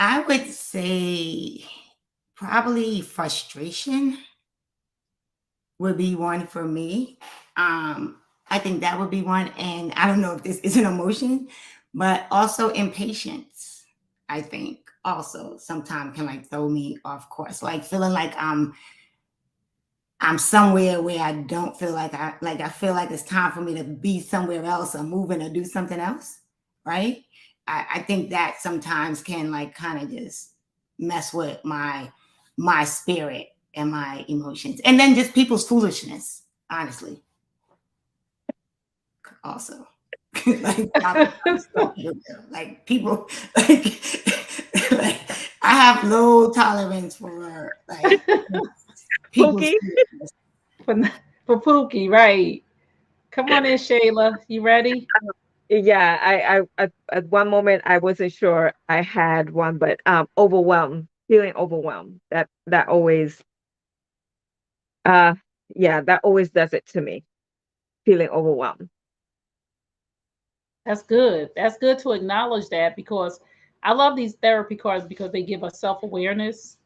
Speaker 5: I would say probably frustration would be one for me. I think that would be one. And I don't know if this is an emotion, but also impatience, I think also sometimes can like throw me off course. Like feeling like I'm somewhere where I don't feel like I feel like it's time for me to be somewhere else or moving or do something else. Right. I think that sometimes can like kind of just mess with my spirit and my emotions. And then just people's foolishness, honestly. Also. like, like people like I have low tolerance for like people's
Speaker 3: Pookie?
Speaker 5: foolishness.
Speaker 1: for, for Pookie, right? Come on in, Shayla. You ready?
Speaker 3: Yeah, I at one moment I wasn't sure I had one, but overwhelmed, feeling overwhelmed. That always uh yeah, that always does it to me, feeling overwhelmed.
Speaker 1: That's good. That's good to acknowledge that because I love these therapy cards because they give us self awareness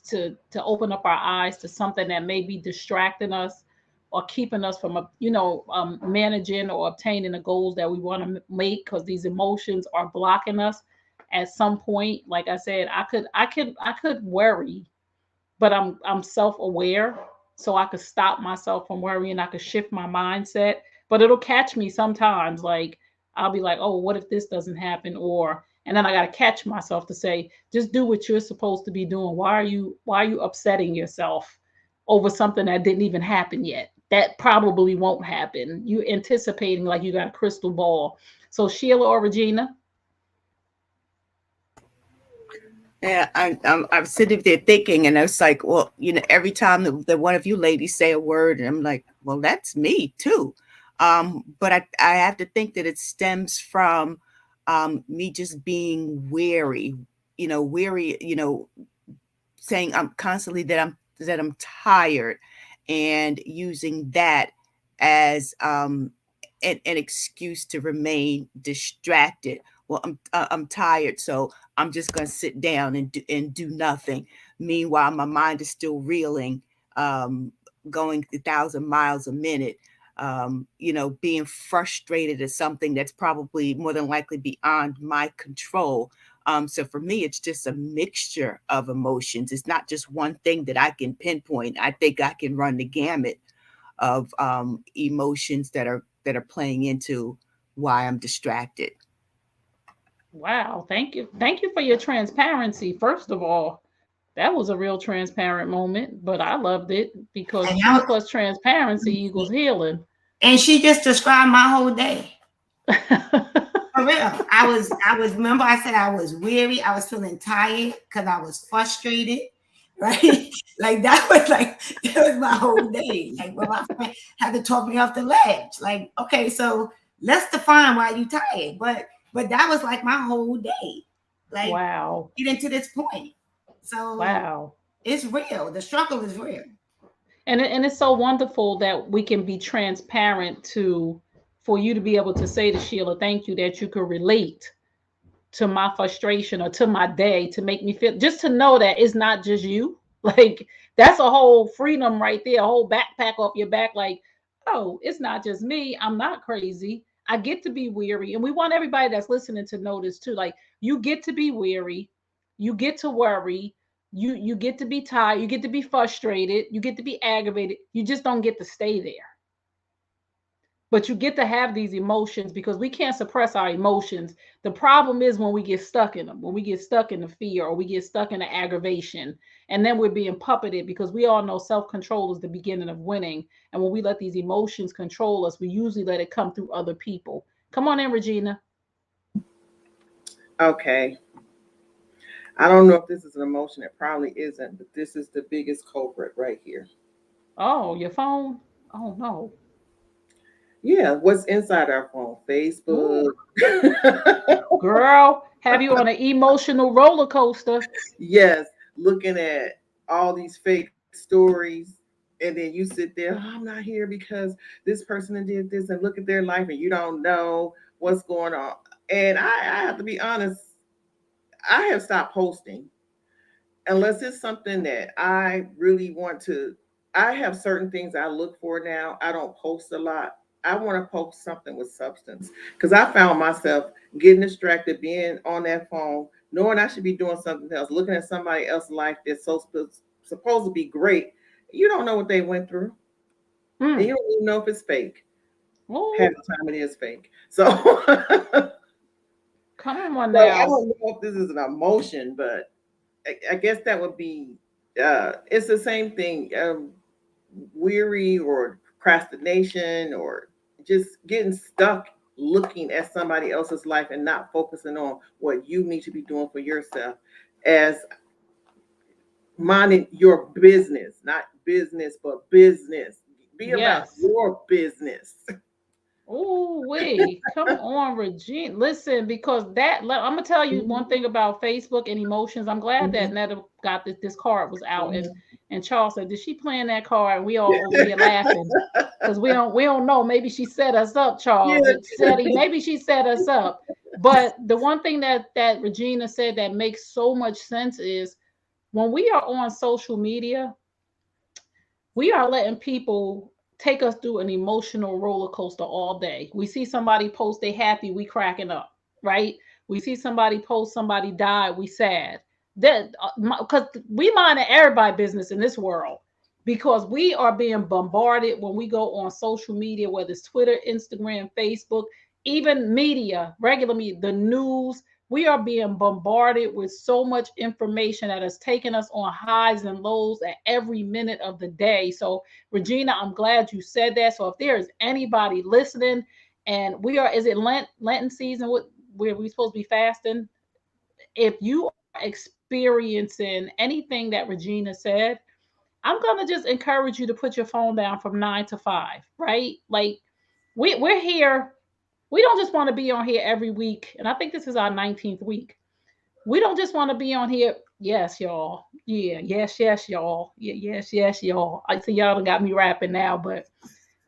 Speaker 1: to open up our eyes to something that may be distracting us or keeping us from managing or obtaining the goals that we want to make because these emotions are blocking us. At some point, like I said, I could worry, but I'm self-aware, so I could stop myself from worrying. I could shift my mindset, but it'll catch me sometimes. Like I'll be like, oh, what if this doesn't happen? Or and then I gotta catch myself to say, just do what you're supposed to be doing. Why are you upsetting yourself over something that didn't even happen yet? That probably won't happen. You anticipating like you got a crystal ball. So Sheila or Regina?
Speaker 6: Yeah, I'm sitting there thinking, and I was like, well, every time that one of you ladies say a word, and I'm like, well, that's me too. But I have to think that it stems from me just being weary, weary, saying I'm constantly that I'm tired, and using that as an excuse to remain distracted. Well, I'm tired, so I'm just gonna sit down and do nothing. Meanwhile, my mind is still reeling, um, going 1,000 miles a minute. Being frustrated at something that's probably more than likely beyond my control. So for me, it's just a mixture of emotions. It's not just one thing that I can pinpoint. I think I can run the gamut of emotions that are playing into why I'm distracted.
Speaker 1: Wow, thank you. Thank you for your transparency. First of all, that was a real transparent moment, but I loved it because
Speaker 5: And
Speaker 1: truth plus transparency equals healing.
Speaker 5: she just described my whole day. For real. I was remember I said I was weary, I was feeling tired because I was frustrated. Right? Like that was my whole day. Like when my friend had to talk me off the ledge. Like, okay, so let's define why you tired. But that was like my whole day. Like
Speaker 1: Wow.
Speaker 5: getting to this point. So
Speaker 1: Wow.
Speaker 5: it's real. The struggle is real.
Speaker 1: And it's so wonderful that we can be transparent to for you to be able to say to Sheila, thank you that you could relate to my frustration or to my day to make me feel just to know that it's not just you. Like that's a whole freedom right there, a whole backpack off your back. Like, oh, it's not just me. I'm not crazy. I get to be weary. And we want everybody that's listening to know this too. Like you get to be weary, you get to worry, you get to be tired, you get to be frustrated, you get to be aggravated. You just don't get to stay there. But you get to have these emotions because we can't suppress our emotions. The problem is when we get stuck in them, when we get stuck in the fear or we get stuck in the aggravation, and then we're being puppeted because we all know self-control is the beginning of winning. And when we let these emotions control us, we usually let it come through other people. Come on in, Regina.
Speaker 4: Okay. I don't know if this is an emotion. It probably isn't, but this is the biggest culprit right here.
Speaker 1: Oh, your phone? Oh no.
Speaker 4: Yeah, what's inside our phone?
Speaker 1: Ooh,
Speaker 4: Facebook.
Speaker 1: girl, have you on an emotional roller coaster?
Speaker 4: Yes, looking at all these fake stories, and then you sit there, "Oh, I'm not here because this person did this, and look at their life, and you don't know what's going on." And I have to be honest, I have stopped posting unless it's something that I really want to. I have certain things I look for now. I don't post a lot. I want to post something with substance because I found myself getting distracted, being on that phone, knowing I should be doing something else, looking at somebody else's life that's supposed to be great. You don't know what they went through, and
Speaker 1: Hmm.
Speaker 4: you don't even know if it's fake. Half
Speaker 1: Oh,
Speaker 4: the time, it is fake. So,
Speaker 1: come on
Speaker 4: so I
Speaker 1: now.
Speaker 4: don't know if this is an emotion, but I guess that would be. It's the same thing. Weary or procrastination or just getting stuck looking at somebody else's life and not focusing on what you need to be doing for yourself as minding your business, not business, but business. Be about
Speaker 1: Yes.
Speaker 4: your business.
Speaker 1: Oh, wait, come on, Regina. Listen, because I'm gonna tell you one
Speaker 4: Mhm,
Speaker 1: thing about Facebook and emotions. I'm glad that
Speaker 4: mhm,
Speaker 1: Netta got this card was out, and
Speaker 4: mhm.
Speaker 1: Charles said, "Did she plan that card?" And we all over here laughing because we don't know. Maybe she set us up, Charles.
Speaker 4: Yeah.
Speaker 1: It said maybe she set us up. But the one thing that Regina said that makes so much sense is when we are on social media, we are letting people take us through an emotional roller coaster all day. We see somebody post they happy, we cracking up, right? We see somebody post somebody died, we sad. That because we mind everybody business in this world because we are being bombarded when we go on social media, whether it's Twitter, Instagram, Facebook, even media, regular media, the news. We are being bombarded with so much information that has taken us on highs and lows at every minute of the day. So, Regina, I'm glad you said that. So, if there is anybody listening, and we are, is it Lenten season? What where we supposed to be fasting? If you are experiencing anything that Regina said, I'm gonna just encourage you to put your phone down from 9 to 5, right? Like we're here. We don't just want to be on here every week, and I think this is our 19th week. We don't just want to be on here. Yes, y'all. Yeah, yes, y'all. Yeah, yes, y'all. I see y'all done got me rapping now, but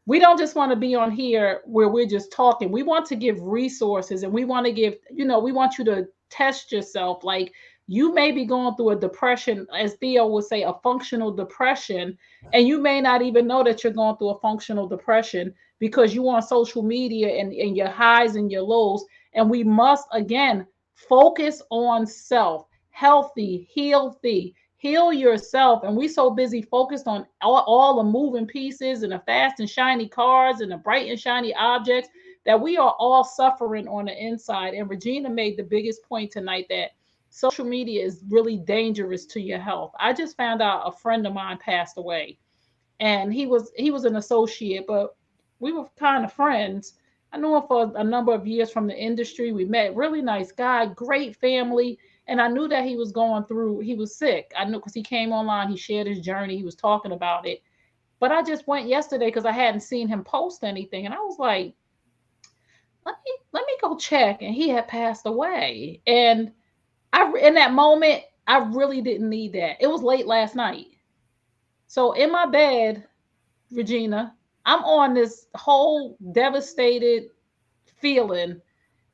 Speaker 1: we don't just want to be on here where we're just talking. We want to give resources and we want to give, we want you to test yourself. Like you may be going through a depression, as Theo would say, a functional depression, and you may not even know that you're going through a functional depression because you on social media and your highs and your lows. And we must, again, focus on self, healthy, healthy, heal yourself. And we so busy focused on all the moving pieces and the fast and shiny cars and the bright and shiny objects that we are all suffering on the inside. And Regina made the biggest point tonight that social media is really dangerous to your health. I just found out a friend of mine passed away, and he was an associate, but we were kind of friends. I knew him for a number of years from the industry. We met, really nice guy, great family. And I knew that he was going through, he was sick. I knew because he came online, he shared his journey, he was talking about it. But I just went yesterday because I hadn't seen him post anything. And I was like, let me go check. And he had passed away. And in that moment, I really didn't need that. It was late last night. So in my bed, Regina, I'm on this whole devastated feeling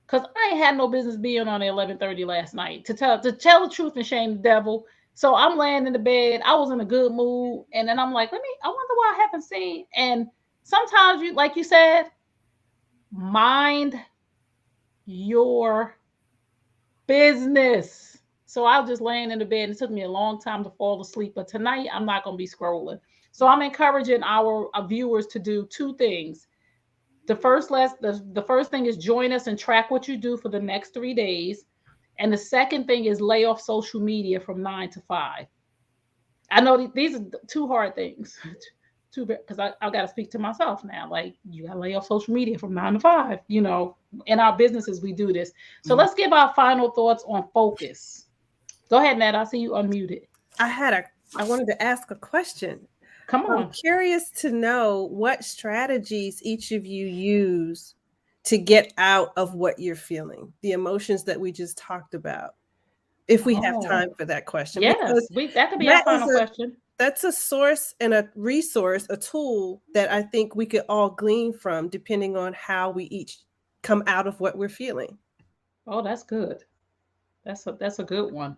Speaker 1: because I ain't had no business being on at 11:30 last night. To tell the truth and shame the devil. So I'm laying in the bed. I was in a good mood, and then I'm like, I wonder why I haven't seen. And sometimes you, like you said, mind your business. So I was just laying in the bed. And it took me a long time to fall asleep, but tonight I'm not going to be scrolling. So I'm encouraging our viewers to do two things. the first thing is join us and track what you do for the next 3 days. And the second thing is lay off social media from 9 to 5. I know these are two hard things. Too because I got to speak to myself now. Like you got to lay off social media from 9 to 5. In our businesses we do this. So let's give our final thoughts on focus. Go ahead, Ned. I see you unmuted.
Speaker 2: I wanted to ask a question.
Speaker 1: Come
Speaker 2: I'm
Speaker 1: on.
Speaker 2: curious to know what strategies each of you use to get out of what you're feeling, the emotions that we just talked about. If we have
Speaker 1: Oh,
Speaker 2: time for that question, because
Speaker 1: yes. That could be our
Speaker 2: that is
Speaker 1: final question.
Speaker 2: that's a source and a resource, a tool that I think we could all glean from, depending on how we each come out of what we're feeling.
Speaker 1: Oh, that's good. That's a good one.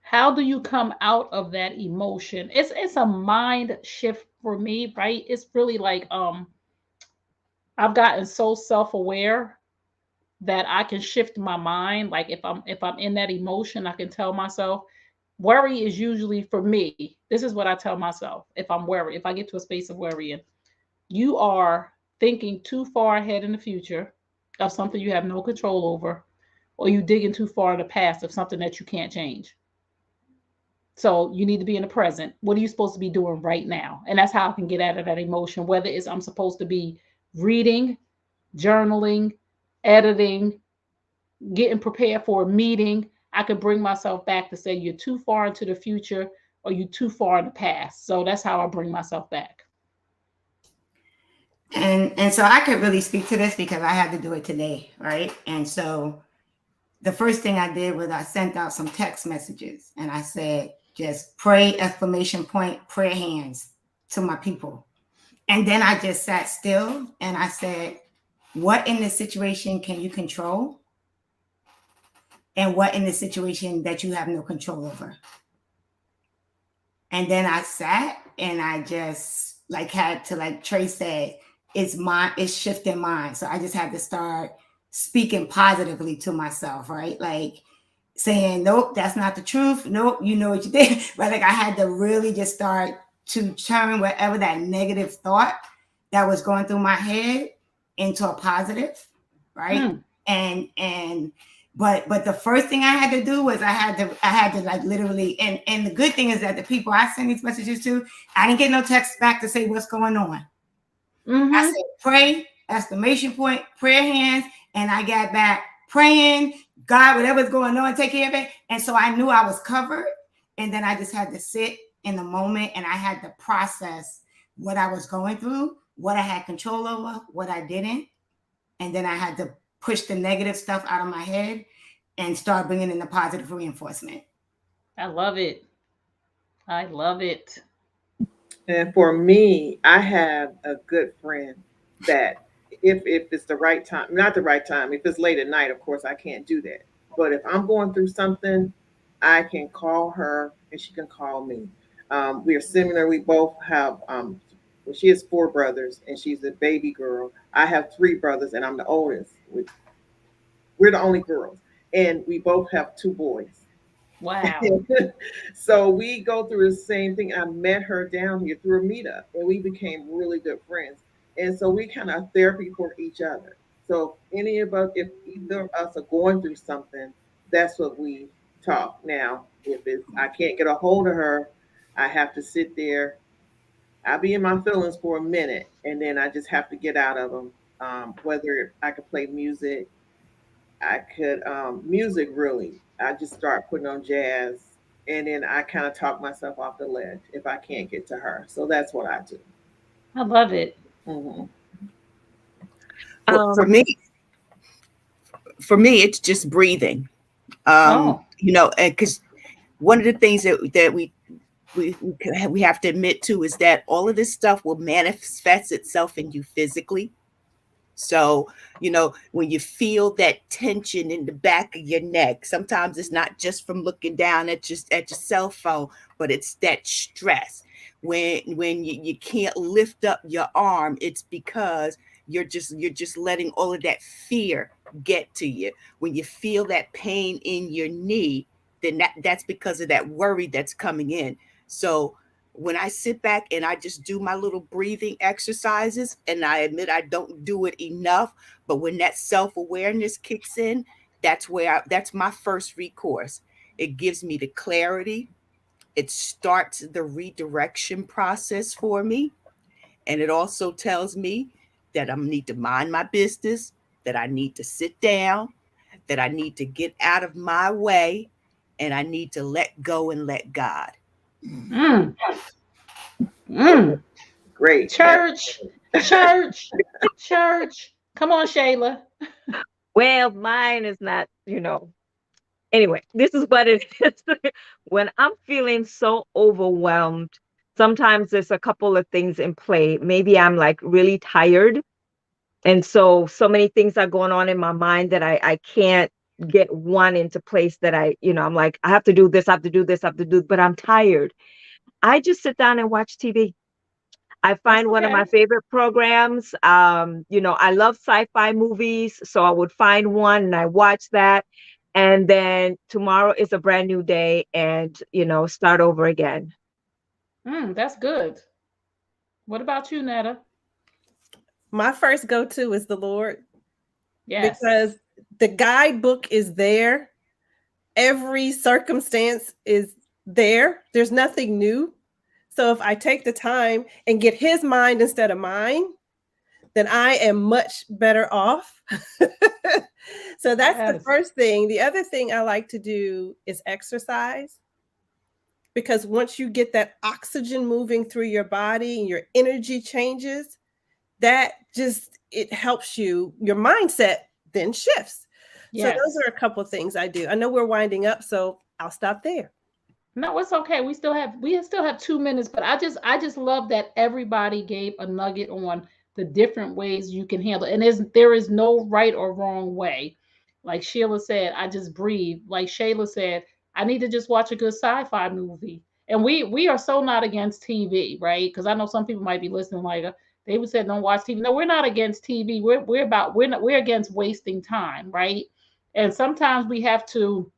Speaker 1: How do you come out of that emotion? It's a mind shift for me, right? It's really like I've gotten so self-aware that I can shift my mind. Like if I'm in that emotion, I can tell myself worry is usually for me. This is what I tell myself. If I'm worried, if I get to a space of worrying, you are thinking too far ahead in the future of something you have no control over, or you digging too far in the past of something that you can't change. So you need to be in the present. What are you supposed to be doing right now? And that's how I can get out of that emotion, whether it's I'm supposed to be reading, journaling, editing, getting prepared for a meeting. I could bring myself back to say you're too far into the future or you're too far in the past. So that's how I bring myself back.
Speaker 5: And so I could really speak to this because I had to do it today, right? And so the first thing I did was I sent out some text messages and I said, just pray, exclamation point, prayer hands to my people. And then I just sat still and I said, what in this situation can you control? And what in the situation that you have no control over? And then I sat and I just had to, like Trey said, it's shifting mind. So I just had to start speaking positively to myself, right? Like saying, nope, that's not the truth. Nope, you know what you did. Right? Like I had to really just start to turn whatever that negative thought that was going through my head into a positive, right? But the first thing I had to do was I had to like literally, and the good thing is that the people I send these messages to, I didn't get no text back to say what's going on.
Speaker 1: Mm-hmm.
Speaker 5: I said, pray, exclamation point, prayer hands. And I got back praying, God, whatever's going on, take care of it. And so I knew I was covered. And then I just had to sit in the moment and I had to process what I was going through, what I had control over, what I didn't. And then I had to push the negative stuff out of my head and start bringing in the positive reinforcement.
Speaker 1: I love it. I love it.
Speaker 4: And for me, I have a good friend that if it's the right time, not the right time, if it's late at night, of course I can't do that. But if I'm going through something, I can call her and she can call me. We are similar. We both have well, she has four brothers and she's a baby girl. I have three brothers and I'm the oldest. We're the only girls. And we both have two boys.
Speaker 1: Wow.
Speaker 4: So we go through the same thing. I met her down here through a meetup and we became really good friends. And so we kind of therapy for each other. So any of us, if either of us are going through something, that's what we talk. Now, if it's I can't get a hold of her, I have to sit there. I'll be in my feelings for a minute and then I just have to get out of them. Whether I could play music, I could music really. I just start putting on jazz and then I kind of talk myself off the ledge if I can't get to her. So that's what I do.
Speaker 1: I love it.
Speaker 4: Mm-hmm.
Speaker 6: For me, it's just breathing.
Speaker 1: Oh.
Speaker 6: Because one of the things that we have to admit to is that all of this stuff will manifest itself in you physically. So, when you feel that tension in the back of your neck, sometimes it's not just from looking down at your cell phone, but it's that stress. When you can't lift up your arm, it's because you're just letting all of that fear get to you. When you feel that pain in your knee, then that's because of that worry that's coming in. So when I sit back and I just do my little breathing exercises, and I admit I don't do it enough, but when that self-awareness kicks in, that's my first recourse. It gives me the clarity. It starts the redirection process for me. And it also tells me that I need to mind my business, that I need to sit down, that I need to get out of my way, and I need to let go and let God.
Speaker 1: Mm, mm.
Speaker 4: Great.
Speaker 1: Church, church, church. Come on, Shayla.
Speaker 3: Well, mine is not, anyway, this is what it is. When I'm feeling so overwhelmed, sometimes there's a couple of things in play. Maybe I'm like really tired. And so many things are going on in my mind that I can't get one into place that I'm like, I have to do this, I have to do this, I have to do, but I'm tired. I just sit down and watch TV. I
Speaker 1: That's
Speaker 3: find one of
Speaker 1: okay.
Speaker 3: my favorite programs. I love sci-fi movies, so I would find one and I watch that. And then tomorrow is a brand new day and, start over again.
Speaker 1: That's good. What about you, Netta?
Speaker 2: My first go to is the Lord,
Speaker 1: Yes.
Speaker 2: because the guidebook is there. Every circumstance is there. There's nothing new. So if I take the time and get his mind instead of mine, then I am much better off. So that's the
Speaker 1: Yes.
Speaker 2: first thing. The other thing I like to do is exercise, because once you get that oxygen moving through your body and your energy changes, that just it helps your mindset then shifts. So those
Speaker 1: Yes.
Speaker 2: are a couple of things I do. I know we're winding up, so I'll stop there.
Speaker 1: No, it's okay. We still have 2 minutes, but I just love that everybody gave a nugget on the different ways you can handle it. And there is no right or wrong way. Like Sheila said, I just breathe. Like Shayla said, I need to just watch a good sci-fi movie. And we are so not against TV, right? Because I know some people might be listening like they would say don't watch TV. No, we're not against TV. We're against wasting time, right? And sometimes we have to,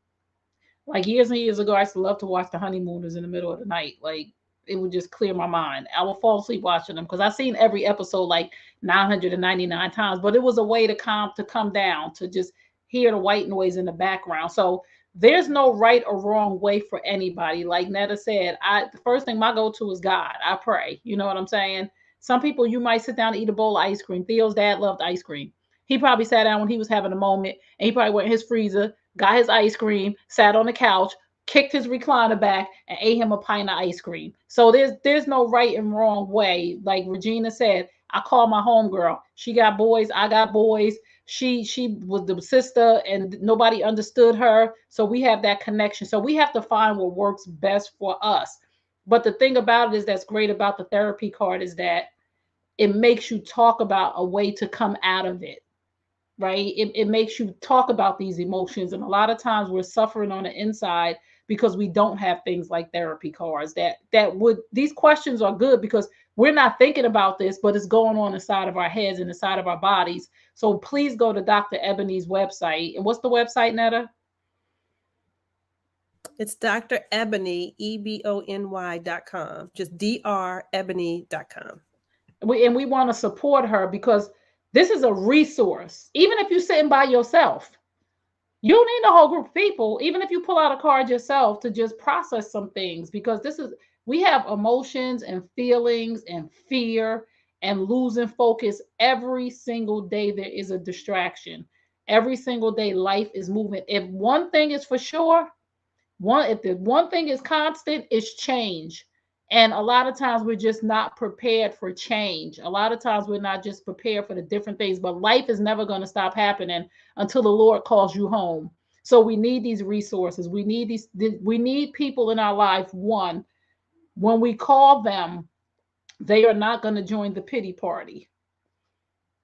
Speaker 1: like years and years ago, I used to love to watch the honeymooners in the middle of the night. Like it would just clear my mind. I would fall asleep watching them because I've seen every episode like 999 times. But it was a way to come down, to just hear the white noise in the background. So there's no right or wrong way for anybody. Like Netta said, the first thing my go-to is God. I pray. You know what I'm saying? Some people, you might sit down and eat a bowl of ice cream. Theo's dad loved ice cream. He probably sat down when he was having a moment and he probably went in his freezer, got his ice cream, sat on the couch, kicked his recliner back, and ate him a pint of ice cream. So there's no right and wrong way. Like Regina said, I call my homegirl. She got boys, I got boys. She was the sister and nobody understood her. So we have that connection. So we have to find what works best for us. But the thing about it is that's great about the therapy card is that it makes you talk about a way to come out of it, right? It makes you talk about these emotions. And a lot of times we're suffering on the inside because we don't have things like therapy cards these questions are good because we're not thinking about this, but it's going on inside of our heads and inside of our bodies. So please go to Dr. Ebony's website. And what's the website, Netta?
Speaker 2: It's Dr. Ebony, ebony.com. Just drebony.com.
Speaker 1: We want to support her because this is a resource. Even if you're sitting by yourself, you don't need a whole group of people, even if you pull out a card yourself to just process some things, because we have emotions and feelings and fear and losing focus every single day. There is a distraction. Every single day, life is moving. If one thing is for sure, if the one thing is constant, it's change. And a lot of times we're just not prepared for change. A lot of times we're not just prepared for the different things, but life is never going to stop happening until the Lord calls you home. So we need these resources. We need people in our life. One, when we call them, they are not going to join the pity party.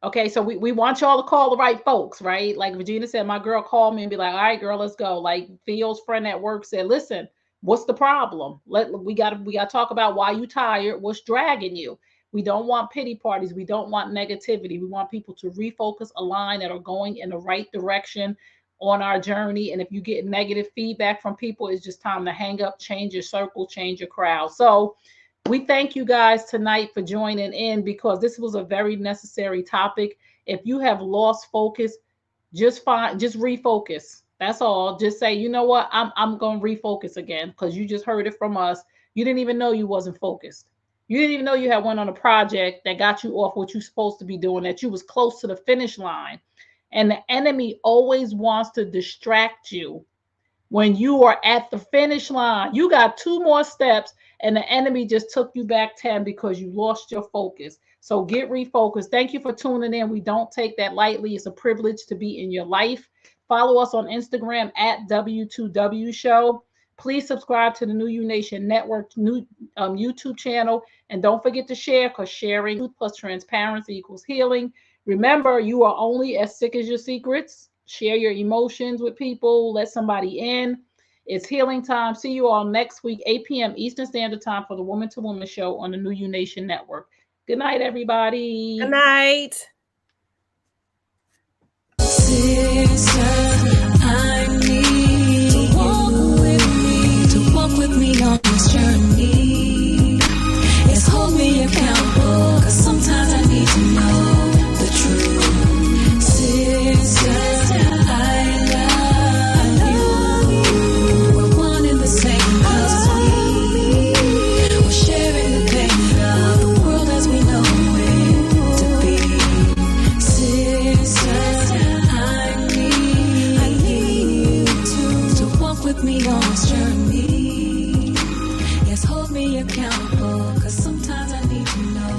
Speaker 1: Okay, so we want y'all to call the right folks, right? Like Regina said, my girl called me and be like, all right, girl, let's go. Like Theo's friend at work said, listen, what's the problem? We gotta talk about why you tired, what's dragging you. We don't want pity parties. We don't want negativity. We want people to refocus, align, that are going in the right direction on our journey. And if you get negative feedback from people, it's just time to hang up, change your circle, change your crowd. So We thank you guys tonight for joining in, because this was a very necessary topic. If you have lost focus, just refocus. That's all. Just say, you know what, I'm gonna refocus again, because you just heard it from us. You didn't even know you wasn't focused. You didn't even know you had went on a project that got you off what you're supposed to be doing, that you was close to the finish line. And the enemy always wants to distract you when you are at the finish line. You got 2 more steps, and the enemy just took you back 10 because you lost your focus. So get refocused. Thank you for tuning in. We don't take that lightly. It's a privilege to be in your life. Follow us on Instagram at W2W Show. Please subscribe to the New You Nation Network new YouTube channel. And don't forget to share, because sharing truth plus transparency equals healing. Remember, you are only as sick as your secrets. Share your emotions with people. Let somebody in. It's healing time. See you all next week, 8 p.m. Eastern Standard Time, for the Woman to Woman Show on the New You Nation Network. Good night, everybody.
Speaker 2: Good night.
Speaker 7: Sister, I need to walk with me on this journey. It's hold me accountable, 'cause sometimes I need to know the truth. Sister, I love you. We're one and the same, 'cause we're sharing the pain of the world as we know it to be. Sister, I need you to walk with me on